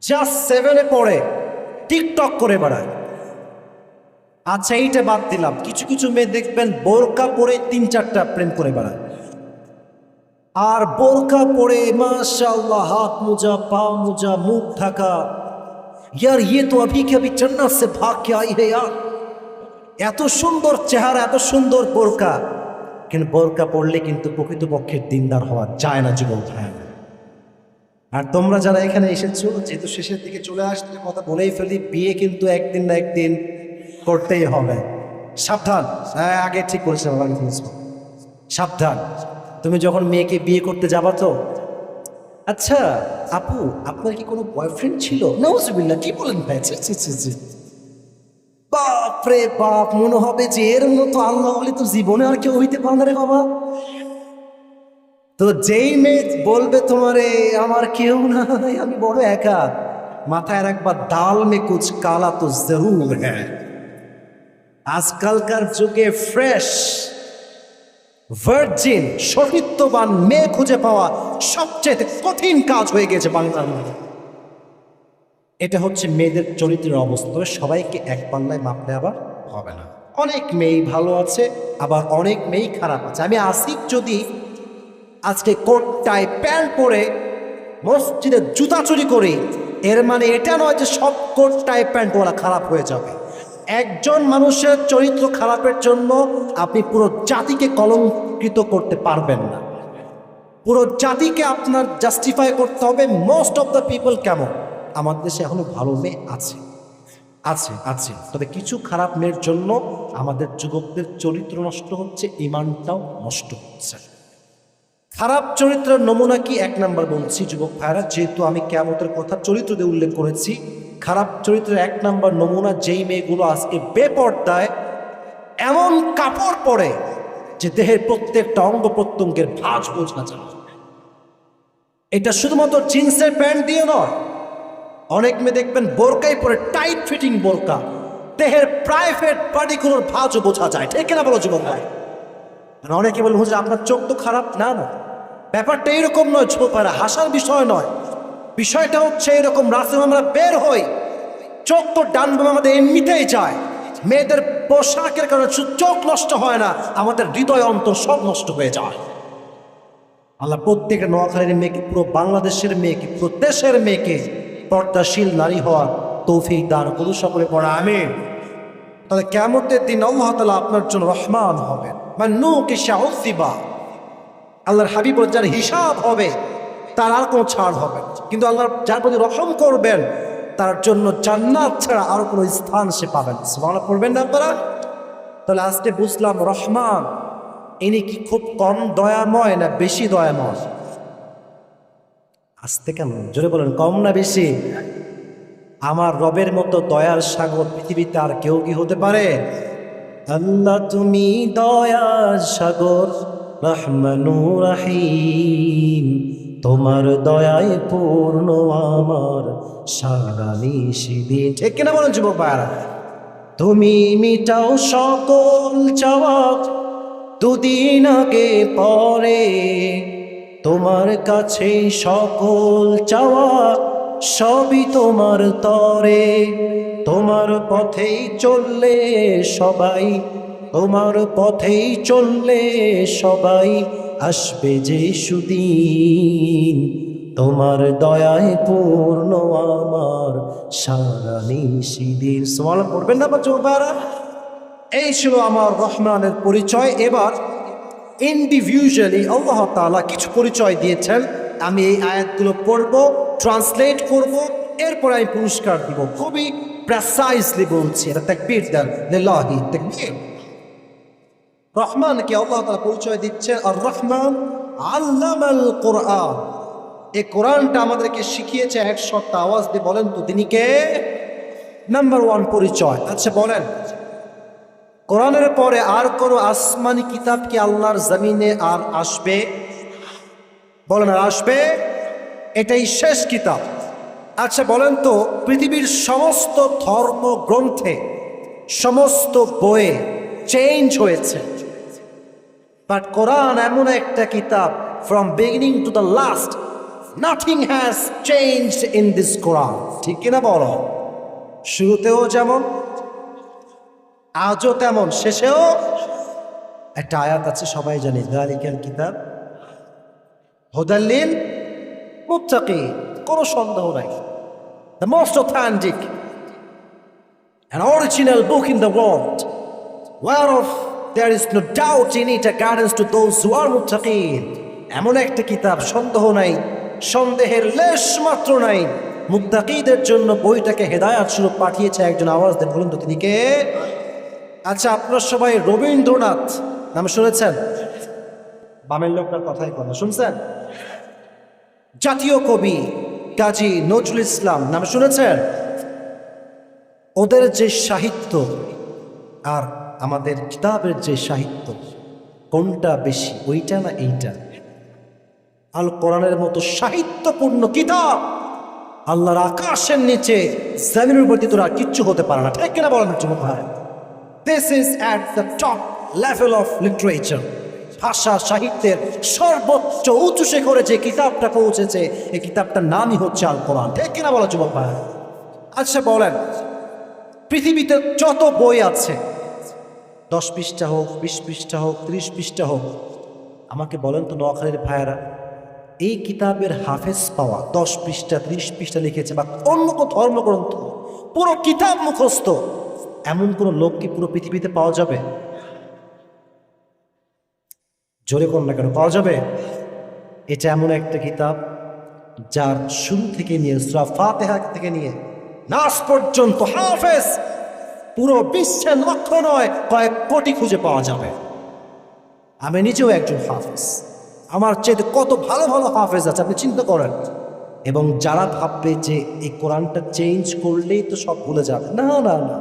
জাস্ট 7-এ পড়ে টিকটক করে বেড়ায়। আচ্ছা এইটা বাদ দিলাম, কিছু কিছু মেয়ে দেখবেন বোরকা পরে 3-4টা প্রেম করে বেড়ায়। আর বোরকা পরে মাশাআল্লাহ হাত মোজা, পা মোজা, মুখ ঢাকা, यार ये तो अभी के अभी जन्नत से भाग के आई है यार। এত সুন্দর চেহারা, এত সুন্দর বোরকা, কিন্তু বোরকা পড়লে কিন্তু প্রকৃতপক্ষে দিনদার হওয়া যায় না যুবক ভাই। আর তোমরা যারা এখানে এসেছো, যেহেতু শেষের দিকে চলে আসতে কথা বলেই ফেলি, বিয়ে কিন্তু একদিন না একদিন করতেই হবে। সাবধান, আগে ঠিক করেছিলাম, সাবধান। তুমি যখন মেয়েকে বিয়ে করতে যাবা তো, আচ্ছা আপু আপনার কি কোনো বয়ফ্রেন্ড ছিল? নাউজুবিল্লাহ, কি বলেন ভাই, বাপ রে বাপ, মনে হবে যে এর মতো আল্লাহ বলে তো জীবনে আর কেউ হইতে পারে না রে বাবা। তো যেই মেয়ে বলবে তোমারে আমার কেউ নাই, আমি বড় একা, মাথায় রাখবা দাল মে কুছ কালা তো জরুর হ্যাঁ। আজকালকার যুগে ফ্রেশ ভার্জিন সতীত্ববান মেয়ে খুঁজে পাওয়া সবচেয়ে কঠিন কাজ হয়ে গেছে বাংলার মধ্যে। এটা হচ্ছে মেয়েদের চরিত্রের অবস্থা। তবে সবাইকে এক পাল্লায় মাপলে আবার হবে না। অনেক মেয়ে ভালো আছে, আবার অনেক মেয়ে খারাপ আছে। আমি আসিফ যদি আজকে কোট টাই প্যান্ট পরে মসজিদে জুতা চুরি করি, এর মানে এটা নয় যে সব কোট টাই প্যান্ট ওরা খারাপ হয়ে যাবে। একজন মানুষের চরিত্র খারাপের জন্য আপনি পুরো জাতিকে কলঙ্কিত করতে পারবেন না। পুরো জাতিকে আপনার জাস্টিফাই করতে হবে। মোস্ট অফ দ্য পিপল কেমন? আমাদের দেশে এখনো ভালো মেয়ে আছে আছে আছে, তবে কিছু খারাপ মেয়ের জন্য আমাদের যুবকদের চরিত্র নষ্ট হচ্ছে, ইমানটাও নষ্ট হচ্ছে। খারাপ চরিত্রের নমুনা কি? 1 নাম্বার বলছি যুবক ভাইরা, যেহেতু আমি কিয়ামতের কথা চরিত্র দিয়ে উল্লেখ করেছি, খারাপ চরিত্রের 1 নাম্বার নমুনা যেই মেয়েগুলো আজকে বেপরদায় এমন কাপড় পরে যে দেহের প্রত্যেকটা অঙ্গ প্রত্যঙ্গের ভাঁজ বোঝা যায়। এটা শুধুমাত্র জিন্সের প্যান্ট দিয়ে নয়, অনেক মেয়ে দেখবেন বোরকাই পরে, টাইট ফিটিং বোরকা, দেহের প্রাইভেট পার্টিগুলোর ভাঁজও বোঝা যায়। ঠিক না বলো যুবক ভাই? অনেকে বলে হুজুর আপনার চোখ তো খারাপ। না না, ব্যাপারটা এরকম নয় যুবক ভাইরা, হাসার বিষয় নয়। বিষয়টা হচ্ছে এরকম, রাস্তায় আমরা বের হই, চোখ তো ডান বাম আমাদের এমনিতেই যায়। মেয়েদের পোশাকের কারণে চোখ নষ্ট হয় না, আমাদের হৃদয় অন্তর সব নষ্ট হয়ে যায়। আল্লাহ প্রত্যেকের নোয়াখালীর মেয়েকে, পুরো বাংলাদেশের মেয়েকে, পুরো দেশের মেয়েকে পর্দাশীল নারী হওয়ার তৌফিক দান করুন সকলে পড়া আমিন। তাহলে কিয়ামতের দিন আল্লাহ তাআলা আপনার জন্য রহমান হবেন। মান নুকিশা উযিবা, আল্লাহর হাবিব বলেন, যার হিসাব হবে তার আর কোনো ছাড় হবে না। কিন্তু আল্লাহ যার প্রতি রহম করবেন তার জন্য জান্নাত ছাড়া আর কোনো স্থান সে পাবেন না। সুবহানাল্লাহ পড়বেন না আপনারা? তাহলে আজকে বুঝলাম রহমান ইনি কি খুব কম দয়াময় না বেশি দয়াময়? আসতে কেমন জোরে বলেন, কম না বেশি? আমার রবের মতো দয়ার সাগর পৃথিবীতে আর কেউ কি হতে পারে? আল্লাহ তুমি দয়ার সাগর রহমানুর রহিম, তোমার দয়ায় পূর্ণ আমার সারা নিশিদিন। ঠিক কিনা বলেন যুবক ভাইরা? তুমি মিটাও সকল চাওয়া দুদিন আগে পরে, তোমার কাছে সকল চাওয়া সবই তোমার তরে। তোমার পথেই চললে সবাই, তোমার পথেই চললে সবাই আসবে যে সুদিন, তোমার দয়ায় পূর্ণ আমার সারা নিশিদিন। সুবহানাল্লাহ পড়বেন না বাচ্চারা? এই ছিল আমার রহমানের পরিচয়। এবার ইন্ডিভিজুয়ালি আল্লাহ তাআলা কিছু পরিচয় দিয়েছেন, আমি এই আয়াতগুলো পড়ব, ট্রান্সলেট করব, এরপর আমি পুরস্কার দিব। খুবই প্রেসাইজলি বলছি, এটা তাকবীর দেন, লিল্লাহি তাকবীর। রহমানকে আল্লাহ তাআলা পরিচয় দিচ্ছেন, আর রহমান আল্লামাল কোরআন। এই কোরআনটা আমাদেরকে শিখিয়েছে। এক সপ্তাহ আওয়াজ দিয়ে বলেন তো তিনি কে? নাম্বার ওয়ান পরিচয়। আচ্ছা বলেন, কোরআনের পরে আর কোনো আসমানি কিতাব কি আল্লাহর জমিনে আর আসবে? বলেন আর আসবে? এটাই শেষ কিতাব। আচ্ছা বলেন তো, পৃথিবীর সমস্ত ধর্মগ্রন্থে সমস্ত বইয়ে চেঞ্জ হয়েছে, বাট কোরআন এমন একটা কিতাব, from beginning to the last nothing has changed in this Quran. ঠিক কিনা বলো? শুরুতেও যেমন, আজও তেমন, শেষেও। একটা আয়াত আছে সবাই জানি, যালিকাল কিতাব হুদাল লিল মুত্তাকিন। কোনো সন্দেহ নাই, the most authentic an original book in the world, whereof there is no doubt in it, a guidance to those who are muttaqin. এমন একটা কিতাব, সন্দেহ নাই, সন্দেহের লেশ মাত্র নাই, মুত্তাকিদের জন্য বইটাকে হেদায়াত স্বরূপ পাঠিয়েছে একজন। আওয়াজ দেন, বলুন তো তিনি কে? আচ্ছা আপনারা সবাই রবীন্দ্রনাথ নাম শুনেছেন? বামের লোকটার কথাই কথা শুনছেন? জাতীয় কবি কাজী নজরুল ইসলাম নাম শুনেছেন? ওদের যে সাহিত্য আর আমাদের কিতাবের যে সাহিত্য, কোনটা বেশি, ওইটা না এইটা? আল কোরআনের মতো সাহিত্যপূর্ণ কিতাব আল্লাহর আকাশের নিচে জমিনের উপর দিয়ে তোরা কিচ্ছু হতে পারে না। ঠিক কিনা বলেন যুবক ভাই? This is at the top level of literature. ভাষা সাহিত্যের সর্বোচ্চ উঁচু শিখরে যে কিতাবটা পৌঁছেছে, এই কিতাবটার নামই হচ্ছে আল কোরআন। ঠিক কিনা বলো যুবক ভাই? আচ্ছা বলেন, পৃথিবীতে যত বই আছে, 10 পৃষ্ঠা হোক, 20 পৃষ্ঠা হোক, 30 পৃষ্ঠা হোক, আমাকে বলেন তো নোয়াখালীর ভাইয়েরা, এই কিতাবের হাফেজ পাওয়া, 10 পৃষ্ঠা 30 পৃষ্ঠা লিখেছে, বা অন্য কোনো ধর্মগ্রন্থ পুরো কিতাব মুখস্থ, এমন কোন লোক কি পুরো পৃথিবীতে পাওয়া যাবে? জোরে কোন না কেন, পাওয়া যাবে? এটা এমন একটা কিতাব যার শুরু থেকে নিয়ে সূরা ফাতিহা থেকে নিয়ে নাস পর্যন্ত হাফেজ পুরো বিশ্বের লক্ষ নয় কয়েক কোটি খুঁজে পাওয়া যাবে। আমি নিজেও একজন হাফেজ, আমার চেয়ে কত ভালো ভালো হাফেজ আছে আপনি চিন্তা করেন। এবং যারা ভাববে যে এই কোরআনটা চেঞ্জ করলেই তো সব ভুলে যাবে, না না না,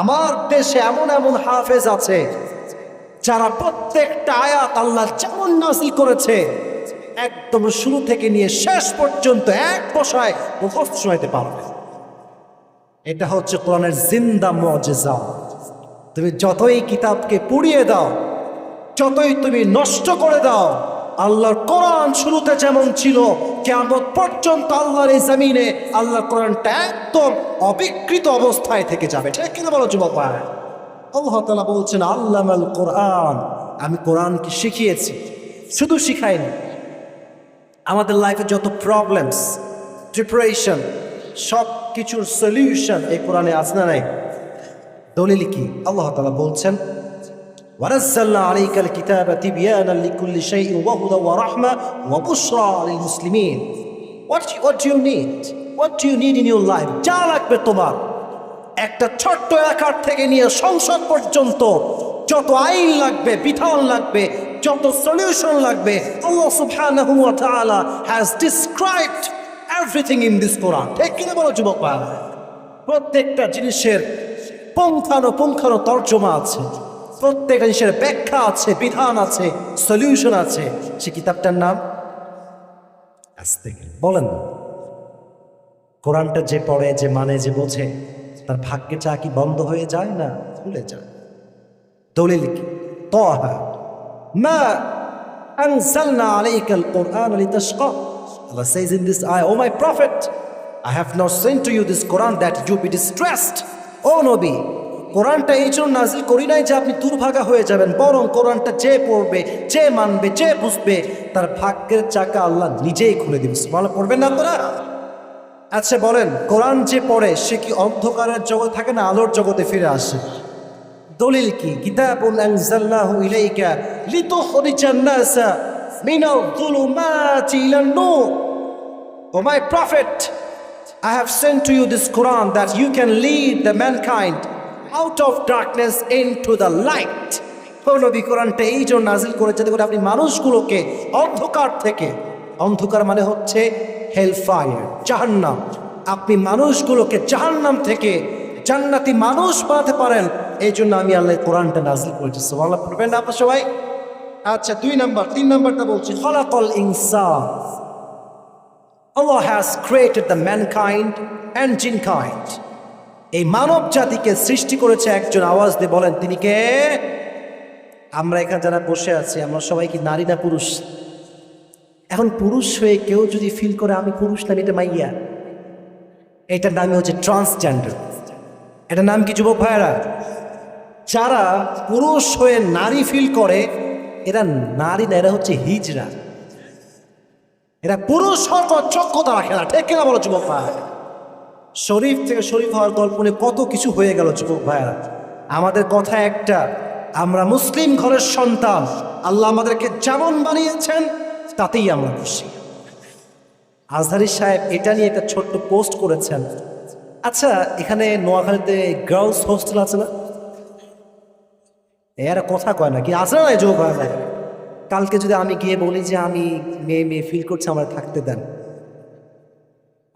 আমার দেশে এমন এমন হাফেজ আছে যারা প্রত্যেকটা আয়াত আল্লাহ যেমন নাযিল করেছে একদম শুরু থেকে নিয়ে শেষ পর্যন্ত এক বসায় মুখস্থ শোনাইতে পারবে। এটা হচ্ছে কোরআনের জিন্দা মুজিজা। তুমি যতই কিতাবকে পুড়িয়ে দাও, যতই তুমি নষ্ট করে দাও, আল্লাহর কোরআন শুরুতে যেমন ছিল কিয়ামত পর্যন্ত আল্লাহর এই জমিনে আল্লাহর কোরআনটা একদম অবিকৃত অবস্থায় থেকে যাবে। ঠিক কিনা বলো যুবক ভাই? আল্লাহ তাআলা বলছেন আল্লামাল কোরআন, আমি কোরআনকে শিখিয়েছি। শুধু শিখাইনি, আমাদের লাইফে যত প্রবলেমস, ডিপ্রেশন, সব কিছুর সলিউশন এই কোরআনে আছে না নাই? দলিল কি? আল্লাহ তাআলা বলছেন وَنَزَّلْنَا عَلَيْكَ الْكِتَابَ تِبْيَانًا لِكُلِّ شَيْءٍ وَهُدًى وَرَحْمَةً وَبُشْرَى لِلْمُسْلِمِينَ. What do you need? What do you need in your life? যা লাগবে তোমার, একটা ছোট্ট এলাকার থেকে নিয়ে সংসদ পর্যন্ত যত আইন লাগবে, বিধান লাগবে, যত সলিউশন লাগবে, আল্লাহ সুবহানাহু ওয়া তাআলা has described everything in this Quran. ঠিক কিনা বলো যুবক ভাই? প্রত্যেকটা জিনিসের পুঙ্খানুপুঙ্খানু তর্জমা আছে, প্রত্যেকটা জিনিসের ব্যাখ্যা আছে, বিধান আছে, সলিউশন আছে। সে কিতাবটার নাম আস্তে বলেন না। কোরআনটা যে পড়ে, যে মানে, যে বোঝে, তার ভাগ্যে চা কি বন্ধ হয়ে যায় না? ভুলে যায়। দলিল কি? তাহা মা আনজালনা আলাইকাল কুরআন লিতাশকা। Allah says in this ayah, "Oh my prophet, I have not sent to you this Quran that you be distressed." ও নবী, কোরআনটা এই জন্য নাজিল করি নাই যে আপনি দুর্ভাগা হয়ে যাবেন, বরং কোরআনটা যে পড়বে, যে মানবে, যে বুঝবে, তার ভাগ্যের চাকা আল্লাহ নিজেই খুলে দিবে। সুবহানাল্লাহ, পড়বেন না আপনারা? আচ্ছা বলেন, কোরআন যে পড়ে সে কি অন্ধকারের জগতে থাকে না আলোর জগতে ফিরে আসে? দলিল কি? কিতাবুন আনজালনাহু ইলাইকা লিতুখরিজান নাসা মিনাল যুলুমাতি ইলান নূর। O my prophet, I have sent to you this Quran that you can lead the mankind out of darkness into the light. ও নবী, কোরআনটা এই জন্য নাজিল করেছে যাতে করে আপনি মানুষগুলোকে অন্ধকার থেকে, অন্ধকার মানে হচ্ছে হেল ফায়ার, জাহান্নাম, আপনি মানুষগুলোকে জাহান্নাম থেকে জান্নাতি মানুষ বানাতে পারেন। এই জন্য আমি আল্লাহ কোরআনটা নাজিল করেছি। সুবহানাল্লাহ, পড়বেন না আপনার সবাই? আচ্ছা, 2 নাম্বার, 3 নাম্বারটা বলছি, খালাকাল ইনসান। Allah has created the mankind and jinkind. এই মানব জাতিকে সৃষ্টি করেছে একজন। আওয়াজ দিয়ে বলেন তিনি কে? আমরা এখানে যারা বসে আছি, আমরা সবাই কি নারী না পুরুষ? এখন পুরুষ হয়ে কেউ যদি ফিল করে আমি পুরুষ না, এটা মাইয়া, এটার নামই হচ্ছে ট্রান্সজেন্ডার। এটার নাম কি যুবক ভাইয়েরা? যারা পুরুষ হয়ে নারী ফিল করে এরা নারী না, এরা হচ্ছে হিজড়া। এরা পুরুষ হওয়ার যোগ্যতা রাখে না। ঠিক কিনা বলো যুবক ভাই? শরীফ থেকে শরীফ হওয়ার কল্পনে কত কিছু হয়ে গেল যুবক ভাইয়েরা। আমাদের কথা একটা, আমরা মুসলিম ঘরের সন্তান, আল্লাহ আমাদেরকে যেমন বানিয়েছেন তাতেই আমরা খুশি। আজহারি সাহেব এটা নিয়ে একটা ছোট্ট পোস্ট করেছেন। আচ্ছা, এখানে নোয়াখালীতে গার্লস হোস্টেল আছে না? এরা কথা কয় না কি? আছে না যুবক ভাই? কালকে যদি আমি গিয়ে বলি যে আমি মেয়ে ফিল করছি, আমার থাকতে দেন,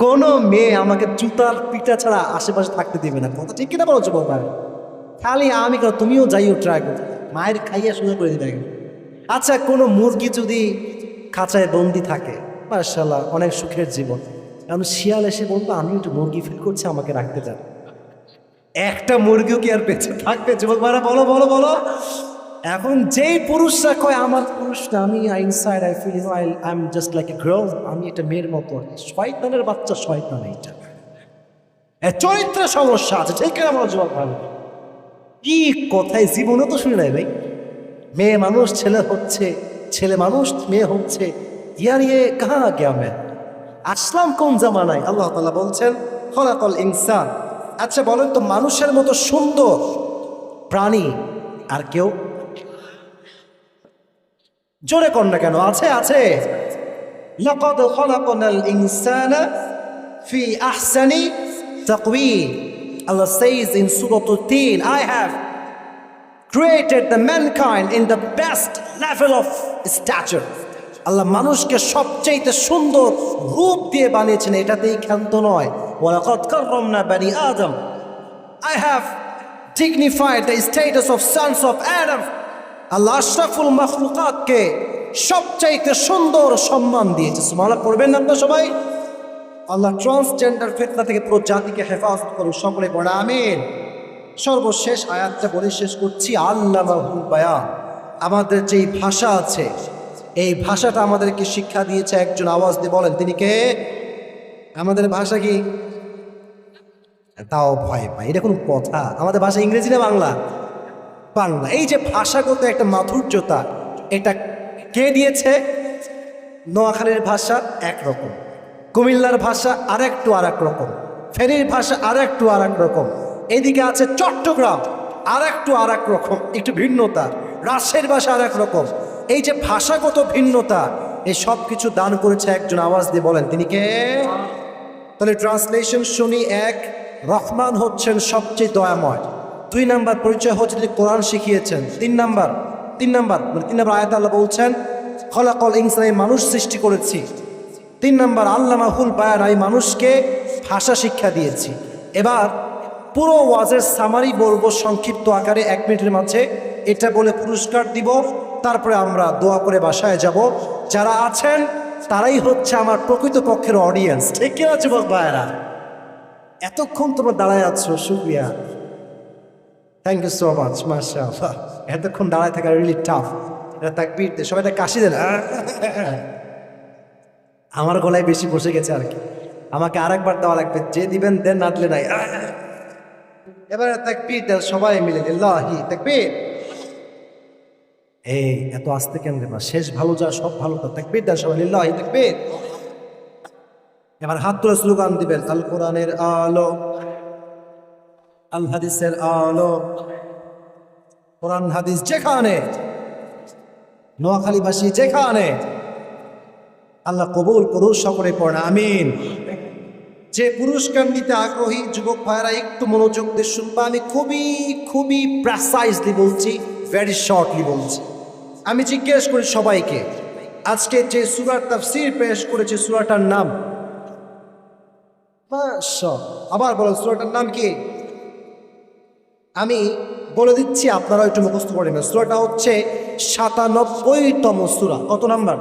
কোনো মেয়ে আমাকে জুতার পিটা ছাড়া আশেপাশে থাকতে দিবে না। কথা ঠিক কিনা বলো যুবক ভাই? খালি আমি কেন, তুমিও যাইও ট্রাই করো, মায়ের খাইয়া শুনে করে দিবে। আচ্ছা, কোনো মুরগি যদি খাঁচায় বন্দি থাকে, মাশাআল্লাহ অনেক সুখের জীবন। এখন শিয়াল এসে বলতো আমি একটু মুরগি ফিল করছি, আমাকে রাখতে দেন। একটা মুরগিও কি আর বেঁচে থাকবে যুবক ভাইরা? বলো বলো বলো। এখন যেই পুরুষরা কয় আমার পুরুষ না, আমি inside I feel I am just like a girl, আমি এটা মেয়ের মতো, শয়তানের বাচ্চা, শয়তান। এইটা চরিত্রের সমস্যা আছে। ঠিক কিনা বলো যুবক ভাই? কি কথায় জীবনে তো শুনে নাই ভাই। মেয়ে মানুষ ছেলে হচ্ছে, ছেলে মানুষ মেয়ে হচ্ছে, ইয়ার ইয়ে কাহা গিয়া মে আসলাম কোন জামানায়? আল্লাহ তাআলা বলছেন খলাকাল ইনসান। আচ্ছা বলেন তো, মানুষের মতো সুন্দর প্রাণী আর কেউ? জোরে কর না কেন? আছে আছে। লাকাদ খলাকনাল ইনসানা ফি আহসানি তাকওয়িম। Allah says in Surah Al-Tin, I have created the mankind in the best level of stature. আল্লাহ মানুষকে সবচেয়ে সুন্দর রূপ দিয়ে বানিয়েছেন, এটাতেই ক্ষান্ত নয়। ওয়ালাকাদ কাররামনা বানি আদম। I have dignified the status of sons of Adam. আল্লাহ আশরাফুল মাখলুকাতকে সবচাইতে সুন্দর সম্মান দিয়েছে। সুবহানাল্লাহ, পড়বেন না আপনারা সবাই? আল্লাহ ট্রান্সজেন্ডার ফিতনা থেকে পুরো জাতিকে হেফাজত করুন, সকলে পড়া আমিন। সর্বশেষ আয়াতটা বলে শেষ করছি। আল্লামাহুল বায়ান। আমাদের যেই ভাষা আছে, এই ভাষাটা আমাদেরকে শিক্ষা দিয়েছে একজন। আওয়াজ দিয়ে বলেন তিনি কে? আমাদের ভাষা কি? তাও ভয় পাই, এটা কোনো কথা? আমাদের ভাষা ইংরেজি না বাংলা? বাংলা। এই যে ভাষাগত একটা মাধুর্যতা, এটা কে দিয়েছে? নোয়াখালীর ভাষা একরকম, কুমিল্লার ভাষা আরেকটু আরেক রকম, ফেনীর ভাষা আরেকটু আরেক রকম, এদিকে আছে চট্টগ্রাম আরেকটু আরেক রকম, একটু ভিন্নতা। রাজশাহীর ভাষা আর এক রকম। এই যে ভাষাগত ভিন্নতা, এই সব কিছু দান করেছে একজন, আওয়াজ দিয়ে বলেন তিনি কে? তাহলে ট্রান্সলেশন শুনি। এক, রহমান হচ্ছেন সবচেয়ে দয়াময়। 2 নাম্বার পরিচয় হচ্ছে তিনি কোরআন শিখিয়েছেন। 3 নাম্বার আয়াতে আল্লাহ বলছেন খলাকল ইনসান, মানুষ সৃষ্টি করেছি। 3 নাম্বার আল্লামাহুল বায়ান, আমি মানুষকে ভাষা শিক্ষা দিয়েছি। এবার পুরো ওয়াজের সামারি বলবো সংক্ষিপ্ত আকারে 1 মিনিটের মাঝে, এটা বলে পুরস্কার দিব, তারপরে আমরা দোয়া করে বাসায় যাব। যারা আছেন তারাই হচ্ছে আমার প্রকৃতপক্ষের অডিয়েন্স, ঠিক কিনা যুবক ভাইয়েরা? এতক্ষণ তোমরা দাঁড়ায় আছো, শুকরিয়া, থ্যাংক ইউ সো মাচ, মাশাআল্লাহ। এতক্ষণ দাঁড়ায় থাকা রিয়েলি টাফ। এটা তাকবীর দে, সবাই কাশি দেন। আমার গলায় বেশি বসে গেছে আর কি, আমাকে আরেকবার দেওয়া লাগবে, যে দিবেন দেন, না দিলে নাই। এবার তাকবীর দেন সবাই মিলে, লিল্লাহি তাকবীর। এই এত আস্তে কেন দেবা? শেষ ভালো যা, সব ভালো তো। তাকবীর দেন সবাই, লিল্লাহি তাকবীর। এবার হাত তুলে স্লোগান দিবেন, আল কোরআনের আলো, আল হাদিসের আলো, কোরআন হাদিস যেখানে, নোয়াখালীবাসী যেখানে, আল্লাহ কবুল করুন, সকলে পড়েন আমিন। যে পুরস্কার নিতে আগ্রহী যুবক ভাইরা একটু মনোযোগ দিয়ে শুনবা। আমি খুবই প্রেসাইজলি বলছি, ভেরি শর্টলি বলছি। আমি জিজ্ঞেস করি সবাইকে, আজকে যে সূরার তাফসীর পেশ করেছে সূরাটার নাম? আবার বলেন, সূরাটার নাম কি? আমি বলে দিচ্ছি, আপনারা একটু মুখস্থ করে নেবেন। সূরাটা হচ্ছে 97তম সূরা। কত নাম্বার?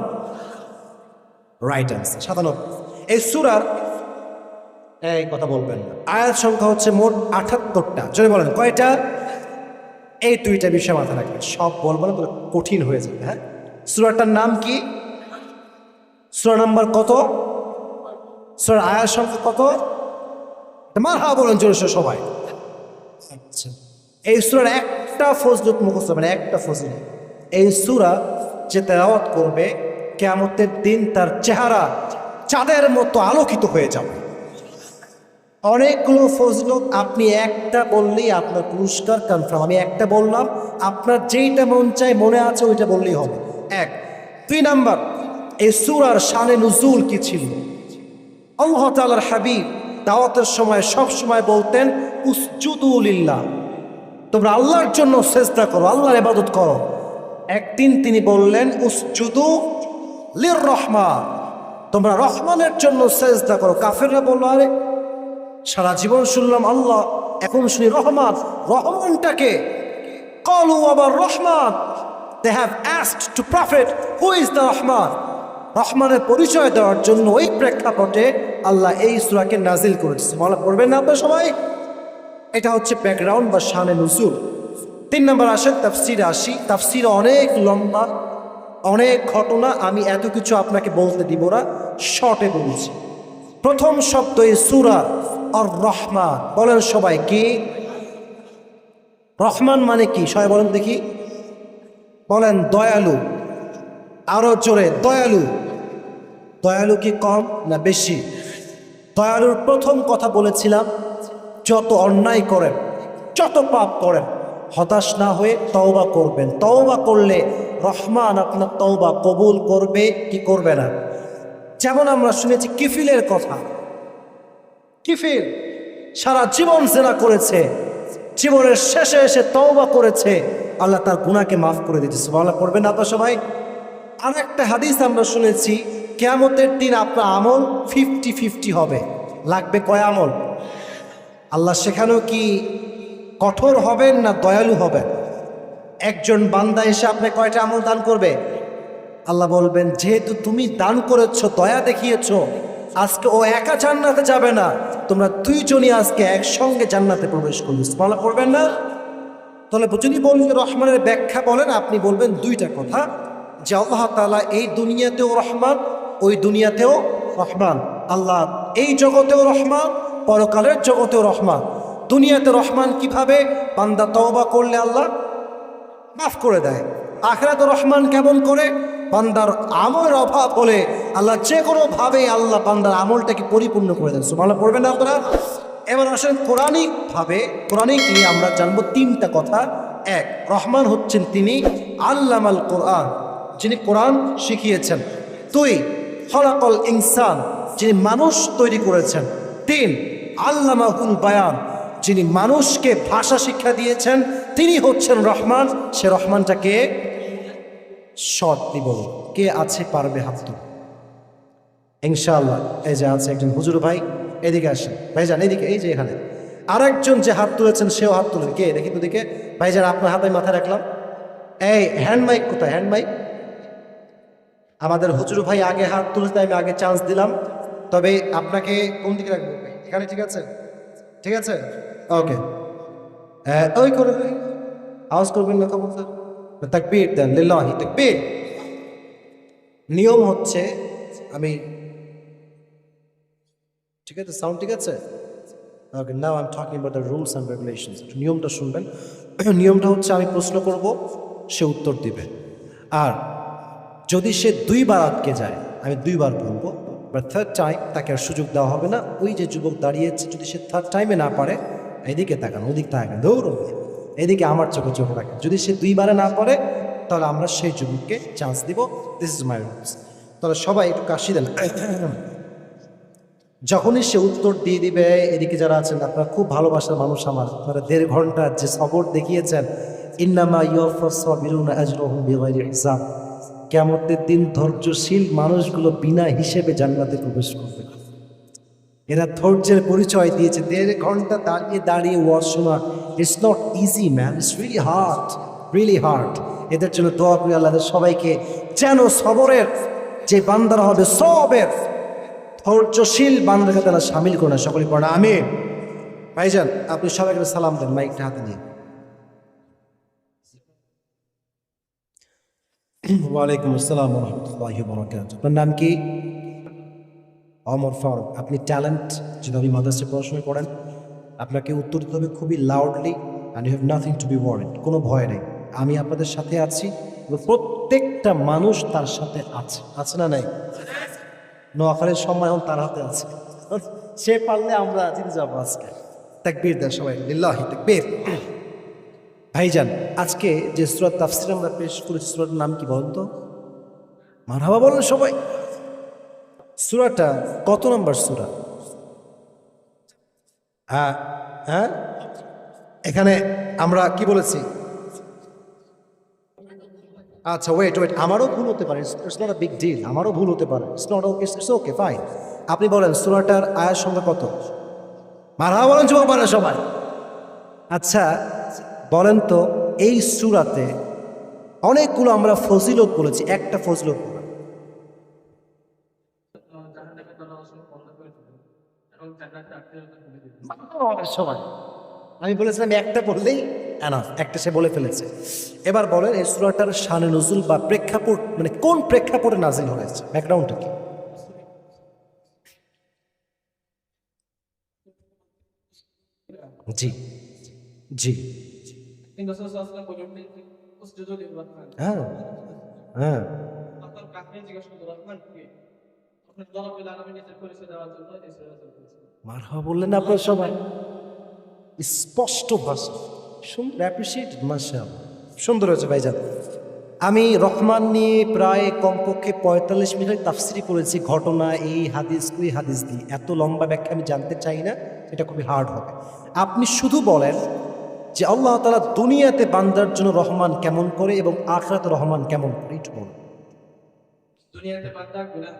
Right answer 97। এই সূরার, এই কথা বলবেন না, আয়াত সংখ্যা হচ্ছে মোট 78টা। জোরে বলেন কয়টা? এই 2টা বিষয় মাথায় রাখবেন, সব বলবো না, কঠিন হয়ে যাবে। হ্যাঁ, সূরাটার নাম কি? সূরা নাম্বার কত? সূরার আয়াত সংখ্যা কত? মারহাবা বলেন জোরে সবাই। আচ্ছা, এই সূরার একটা ফজিলত মুখস্থ হবে না, একটা ফজিলত। এই সূরা যে তেলাওয়াত করবে, কিয়ামতের দিন তার চেহারা চাঁদের মতো আলোকিত হয়ে যাবে। অনেকগুলো ফজিলত, আপনি একটা বললেই আপনার পুরস্কার কনফার্ম। আমি একটা বললাম, আপনার যেইটা মন চায়, মনে আছে ওইটা বললেই হবে। 1। 2 নাম্বার, এই সূরার শানে নুজুল কি ছিল? আল্লাহ তাআলার হাবিব দাওয়াতের সময় সব সময় বলতেন উসজুদু লিল্লাহ, তোমরা আল্লাহর জন্য সিজদা করো, আল্লাহর ইবাদত করো। একদিন তিনি বললেন উসজুদু লির রহমান, তোমরা রহমানের জন্য সিজদা করো। কাফেররা বলল, আরে সারা জীবন শুনলাম আল্লাহ, এখন শুনি রহমান, রহমানটাকে? ক্বালু আবার Rahman, they have asked to prophet who is the Rahman. রহমানের পরিচয় দেওয়ার জন্য ওই প্রেক্ষাপটে আল্লাহ এই সূরাকে নাজিল করেছে। মনে পড়বেন না আপনারা সবাই? এটা হচ্ছে ব্যাকগ্রাউন্ড বা শানে নুজুল। 3 নাম্বার আসেন তাফসীরে আসি। তাফসীর অনেক লম্বা, অনেক ঘটনা, আমি এত কিছু আপনাকে বলতে দিব না, শর্টে বলছি। প্রথম শব্দ এই সূরা আর রহমান। বলেন সবাই কি? রহমান মানে কি সবাই বলেন দেখি? বলেন দয়ালু, আরো জোরে, দয়ালু। দয়ালু কি কম না বেশি? দয়ালুর প্রথম কথা বলেছিলাম, যত অন্যায় করেন, যত পাপ করেন, হতাশ না হয়ে তওবা করবেন। তওবা করলে রহমান আপনার তওবা কবুল করবে কি করবে না? যেমন আমরা শুনেছি কিফিলের কথা। কিফিল সারা জীবন জিনা করেছে, জীবনের শেষে এসে তওবা করেছে, আল্লাহ তার গুনাহকে মাফ করে দিয়েছে। সুবহানাল্লাহ পড়বেন না আপনারা সবাই? আর একটা হাদিস আমরা শুনেছি, কিয়ামতের দিন আপনার আমল 50-50 হবে। লাগবে কয় আমল? আল্লাহ সেখানেও কি কঠোর হবেন না দয়ালু হবেন? একজন বান্দা এসে আপনি কয়টা আমল দান করবে? আল্লাহ বলবেন, যেহেতু তুমি দান করেছো, দয়া দেখিয়েছো, আজকে ও একা জান্নাতে যাবে না, তোমরা 2 জনই আজকে একসঙ্গে জান্নাতে প্রবেশ করবে। সুবহানাল্লাহ পড়বেন না? তাহলে যদি বলেন রহমানের ব্যাখ্যা বলেন, আপনি বলবেন 2টা কথা, যে আল্লাহ তাআলা এই দুনিয়াতেও রহমান, ওই দুনিয়াতেও রহমান। আল্লাহ এই জগতেও রহমান, পরকালের জগতেও রহমান। দুনিয়াতে রহমান কিভাবে? বান্দা তওবা করলে আল্লাহ মাফ করে দেয়। আখিরাতে রহমান কেমন করে? বান্দার আমলের অভাব হলে আল্লাহ যে কোনো ভাবে আল্লাহ বান্দার আমলটাকে পরিপূর্ণ করে দেন। সুবহানাল্লাহ পড়বেন না আপনারা? এবার আসেন কোরআনিক ভাবে, কোরআনিক নিয়ে আমরা জানবো 3টা কথা। এক, রহমান হচ্ছেন তিনি আল্লামাল কোরআন, যিনি কোরআন শিখিয়েছেন। দুই, খলাকল ইনসান, যিনি মানুষ তৈরি করেছেন। তিন, আল্লামাহুল বায়ান, যিনি মানুষকে ভাষা শিক্ষা দিয়েছেন, তিনি হচ্ছেন রহমান। সে রহমানটাকে শর্ট দিব। কে আছে পারবে হাত তুলুন ইনশাআল্লাহ। এই যে আছে একজন হুজুর ভাই, এদিকে আসেন ভাইজান, এদিকে, এই যে এখানে আরেকজন যে হাত তুলেছেন সেও হাত তুলেন। কে দেখি তো দিকে ভাইজান, আপনার হাতে মাথা রাখলাম। এই হ্যান্ড মাইক কোথায়, হ্যান্ড মাইক? আমাদের হুজুর ভাই আগে হাত তুলেছে, আমি আগে চান্স দিলাম। তবে আপনাকে কোন দিকে রাখবো ভাই? এখানে ঠিক আছে? ঠিক আছে, ওকে। ওই করে আওয়াজ করবেন না, খবর তাকবীর দেন, লিল্লাহি তাকবীর। নিয়ম হচ্ছে, আমি ঠিক আছে, সাউন্ড ঠিক আছে? Okay, now I am talking about the rules and regulations. নিয়মটা শুনবেন। নিয়মটা হচ্ছে, আমি প্রশ্ন করব, সে উত্তর দিবে। আর যদি সে দুইবার আটকে যায়, আমি দুইবার বলবো, বাট থার্ড টাইম তাকে আর সুযোগ দেওয়া হবে না। ওই যে যুবক দাঁড়িয়েছে, যদি সে থার্ড টাইমে না পারে, এদিকে তাকান, ওদিক তাকান, দৌড়, এদিকে আমার চোখে চোখ রাখেন। যদি সে দুইবারে না পারে, তাহলে আমরা সেই যুবককে চান্স দিব। This is my rules. তাহলে সবাই একটু কাশি দেন। যখনই সে উত্তর দিয়ে দিবে, এদিকে যারা আছেন, আপনারা খুব ভালোবাসার মানুষ আমার, আপনারা 1.5 ঘন্টা যে সবর দেখিয়েছেন, ইন্নামা ইউওয়াফাস সাবিরুনা আজরুহুম বিগাইরি হিসাব, কিয়ামতের দিন ধৈর্যশীল মানুষগুলো বিনা হিসেবে জান্নাতে প্রবেশ করবে। এরা ধৈর্যের পরিচয় দিয়েছে। 1.5 ঘন্টা দাঁড়িয়ে দাঁড়িয়ে ওয়াজ শোনা, it's not easy man, it's really hard, really hard. এদের জন্য দোয়া করি আল্লাহ সবাইকে যেন সবরের যে বান্দারা হবে, সবের ধৈর্যশীল বান্দাকে তারা সামিল করে। সকলে পড়া আমিন। ভাইজান, আপনি সবাইকে সালাম দেন, মাইকটা হাতে নিয়ে। ওয়ালাইকুম আসসালাম ওয়া রাহমাতুল্লাহি ওয়া বারাকাতুহু। আপনার নাম কি? অমর ফারুক। আপনি ট্যালেন্ট, যদি আপনি মাদ্রাসায় পড়াশোনা করেন, আপনাকে উত্তর দিতে হবে খুবই loudly, and you have nothing to be worried. কোনো ভয় নেই, আমি আপনাদের সাথে আছি এবং প্রত্যেকটা মানুষ তার সাথে আছে। আছে না নাই? নোয়াখালীর সম্মান এখন তার হাতে আছে। সে পারলে আমরা জিতে যাবো আজকে। তাকবীর দেন সবাই, লিল্লাহি তাকবীর। ভাইজান, আজকে যে সূরা তাফসীর আমরা পেশ করেছি, সূরাটার নাম কি বলেন তো? মারহাবা বলেন সবাই। সূরাটা কত নম্বর সূরা? হ্যাঁ হ্যাঁ, এখানে আমরা কি বলেছি? আচ্ছা, ওয়েট ওয়েট, আমারও ভুল হতে পারে, it's not a big deal, আমারও ভুল হতে পারে, it's not, it's okay, fine. আপনি বলেন সূরাটার আয়াত সংখ্যা কত? মারহাবা বলেন যুবক ভাইরা সবাই। আচ্ছা বলেন তো, এই সূরাতে অনেকগুলো আমরা ফজিলত বলেছি, একটা ফজিলত বলেন। সবাই, আমি বলেছিলাম একটা বললেই এনাফ, একটা সে বলে ফেলেছে। এবার বলেন এই সূরাটার শানে নুজুল বা প্রেক্ষাপট, মানে কোন প্রেক্ষাপটে নাজিল হয়েছে, ব্যাকগ্রাউন্ডটা কি? জি জি, হ্যাঁ হ্যাঁ, মারহাবা বললেন না আপনারা সবাই? স্পষ্ট ভাষা, সুন্দর, অ্যাপ্রিসিয়েটেড, মাশাআল্লাহ, সুন্দর হয়েছে ভাইজান। আমি রহমান নিয়ে প্রায় কমপক্ষে 45 মিনিট তাফসিরি করেছি, ঘটনা, এই হাদিস ওই হাদিস দিয়ে। এত লম্বা ব্যাখ্যা আমি জানতে চাই না, এটা খুবই হার্ড হবে। আপনি শুধু বলেন যে আল্লাহ তাআলা দুনিয়াতে বান্দার জন্য রহমান কেমন করে এবং আখিরাতে রহমান কেমন করে, একটু বলুন। দুনিয়াতে বান্দা গুনাহ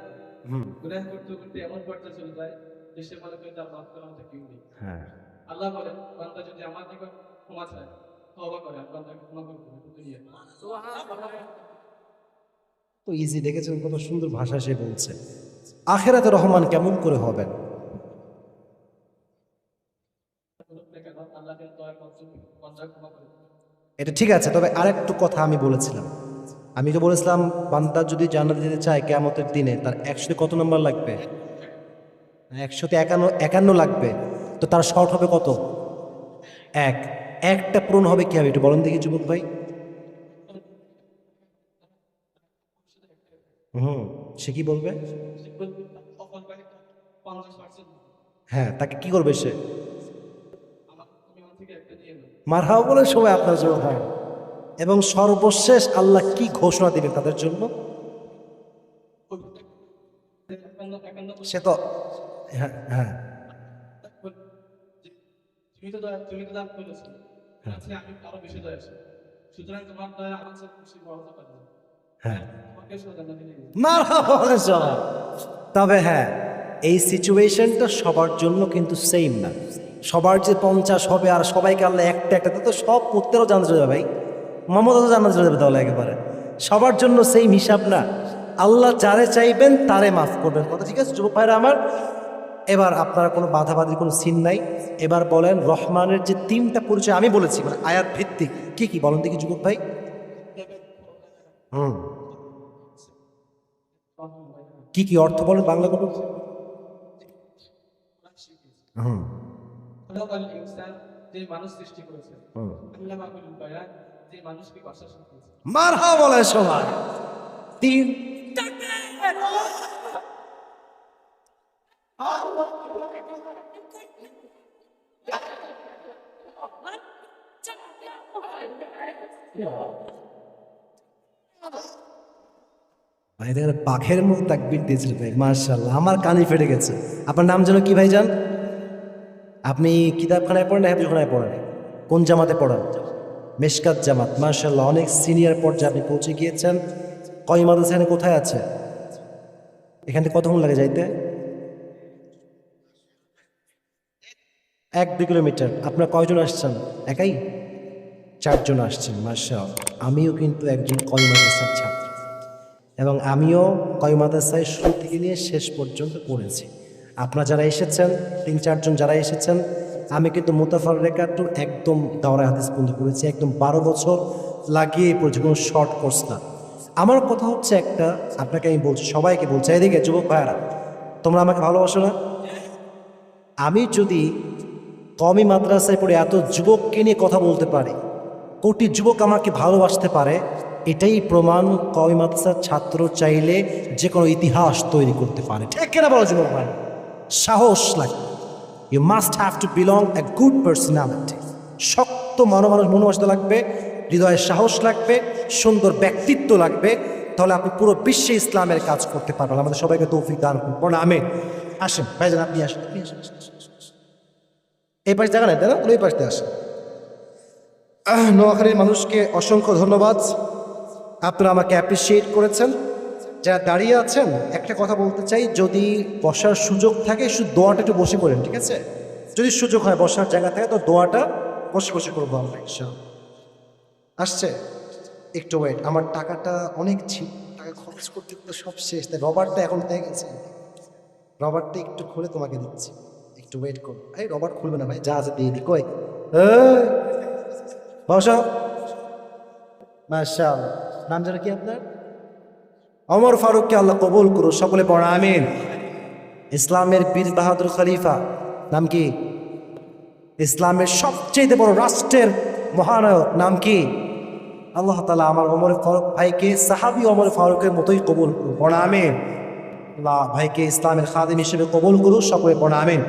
গুনাহ করতে করতে এমন পর্যায়ে চলে যায় যে সে মনে করে তার মাফ করার মতো কেউ নেই। হ্যাঁ, আল্লাহ বলেন বান্দা যদি আমার নিকট ক্ষমা চায়, তওবা করে, আমি বান্দাকে ক্ষমা করে দেব দুনিয়াতে। সুবহানাল্লাহ। তো ইজি, দেখেছেন কত সুন্দর ভাষা সে বলছে। আখিরাতে রহমান কেমন করে হবেন? এটা ঠিক আছে, তবে আরেকটু কথা আমি বলেছিলাম। আমি তো বলেছিলাম বান্দা যদি জান্নাতে যেতে চায় কিয়ামতের দিনে, তার 100 কত নম্বর লাগবে? 151 লাগবে। তো তার শর্ট হবে কত? এক। একটা পূরণ হবে কি হবে একটু বলেন দেখি যুবক ভাই। হুম, সে কি বলবে? হ্যাঁ, তাকে কি করবে সে? মারহাবা বলে সবাই আপনার জন্য হয়। এবং সর্বশেষ আল্লাহ কি ঘোষণা দিবেন তাদের জন্য? সে তো হ্যাঁ হ্যাঁ তুমি তো দান করেছো, আজকে আমি আরো বেশি দয়াশীল, সুতরাং তোমার দয়া আমার চেয়ে বেশি বড় হতে পারে না। হ্যাঁ তোমাকে শুধু জান্নাতে নিয়ে যাবে। মারহাবা বলে সবাই। তবে হ্যাঁ, এই সিচুয়েশনটা সবার জন্য কিন্তু সেম না। সবার যে 50 হবে আর সবাইকে আল্লাহ একটা একটা তো সব প্রত্যেকও জানতে চলে যাবে ভাই, মমতাও জানতে চলে যাবে তাহলে একেবারে। সবার জন্য সেম হিসাব না। আল্লাহ যারে চাইবেন তারে মাফ করবেন, কথা ঠিক আছে যুবক ভাইরা আমার? এবার আপনারা কোনো বাধাবাধির কোনো সিন নাই। এবার বলেন রহমানের যে 3টা পরিচয় আমি বলেছি, মানে আয়াত ভিত্তিক, কি কি বলেন দেখি যুবক ভাই? হুম, কি কি অর্থ বলেন বাংলা কোনো? হুম খলাকাল ইনসান, যে মানুষ সৃষ্টি করেছে, হুম আল্লামাহুল বায়ান, যে মানুষকে ভাষা শিখিয়েছে। মারহাবা বলে সবাই। 3 ভাই দেখেন পাখের মুখ তাকবীর দিয়েছিল ভাই, মার্শাল্লাহ, আমার কানে ফেটে গেছে। আপনার নাম যেন কি ভাই যান? আপনি কিতাবখানায় পড়েন না হাফিজখানায় পড়েন? কোন জামাতে পড়েন? মেশকাত জামাত, মার্শাল্লাহ, অনেক সিনিয়র পর্যায়ে আপনি পৌঁছে গিয়েছেন। কয় মাদ্রাসা এখানে কোথায় আছে? এখান থেকে কতক্ষণ লাগে যাইতে? 1-2 কিলোমিটার। আপনার কয়জন আসছেন? একাই? 4 জন আসছেন, মার্শাল্লাহ। আমিও কিন্তু একজন কয় মাদ্রাসার ছাত্র, এবং আমিও কয় মাদ্রাসায় শুরু থেকে নিয়ে শেষ পর্যন্ত পড়েছি। আপনারা যারা এসেছেন 3-4 জন যারা এসেছেন, আমি কিন্তু মুতাফাররিকাতু একদম দাওরায়ে হাদিস পর্যন্ত পড়েছি, একদম 12 বছর লাগিয়ে পড়েছি, কোনো শর্ট কোর্স না। আমার কথা হচ্ছে একটা, আপনাকে আমি বলছি, সবাইকে বলছি, এদিকে যুবক ভাইয়ারা, তোমরা আমাকে ভালোবাসো না? আমি যদি কওমি মাদ্রাসায় পড়ে এত যুবককে নিয়ে কথা বলতে পারি, কোটি যুবক আমাকে ভালোবাসতে পারে, এটাই প্রমাণ কওমি মাদ্রাসার ছাত্র চাইলে যে কোনো ইতিহাস তৈরি করতে পারে। ঠিক কিনা বলো যুবক ভাই? সাহস লাগে। You must have to belong a good personality. শক্ত মনোমানসিকতা লাগবে, হৃদয়ের সাহস লাগবে, সুন্দর ব্যক্তিত্ব লাগবে, তাহলে আপনি পুরো বিশ্বে ইসলামের কাজ করতে পারবেন। আমাদের সবাইকে তৌফিক দান করুন, আমিন। আসেন ভাইজান, আপনি আসেন, আপনি আসেন। এই পাশে জায়গা নেই তাই না? ওই পাশে আসেন। নোয়াখালীর মানুষকে অসংখ্য ধন্যবাদ, আপনারা আমাকে অ্যাপ্রিসিয়েট করেছেন। যারা দাঁড়িয়ে আছেন, একটা কথা বলতে চাই, যদি বসার সুযোগ থাকে শুধু দোয়াটা একটু বসে করেন, ঠিক আছে? যদি সুযোগ হয় বসার জায়গা থাকে তো দোয়াটা বসে বসে করবো আমরা ইনশাআল্লাহ। আসছে? একটু ওয়েট, আমার টাকাটা অনেক ছিল, টাকা খরচ করতে করতে সব শেষ, তাই রবারটা এখন হয়ে গেছে। রবারটা একটু খুলে তোমাকে দিচ্ছি, একটু ওয়েট করো। এই রবার্ট খুলবে না ভাই, যা আছে দিয়ে দি। কই বসো। মাশাআল্লাহ, নাম যেন কি আপনার? ওমর ফারুককে আল্লাহ কবুল করো, সকলে পড়া আমিন। ইসলামের বীর বাহাদুর খলিফা, নাম কি? ইসলামের সবচেয়ে বড় রাষ্ট্রের মহানায়ক, নাম কি? আল্লাহ তাআলা আমার ওমর ফারুক ভাইকে সাহাবী ওমর ফারুকের মতোই কবুল করুন, পড়া আমিন। আল্লাহ ভাইকে ইসলামের খাদিম হিসেবে কবুল করুন, সকলে পড়া আমিন।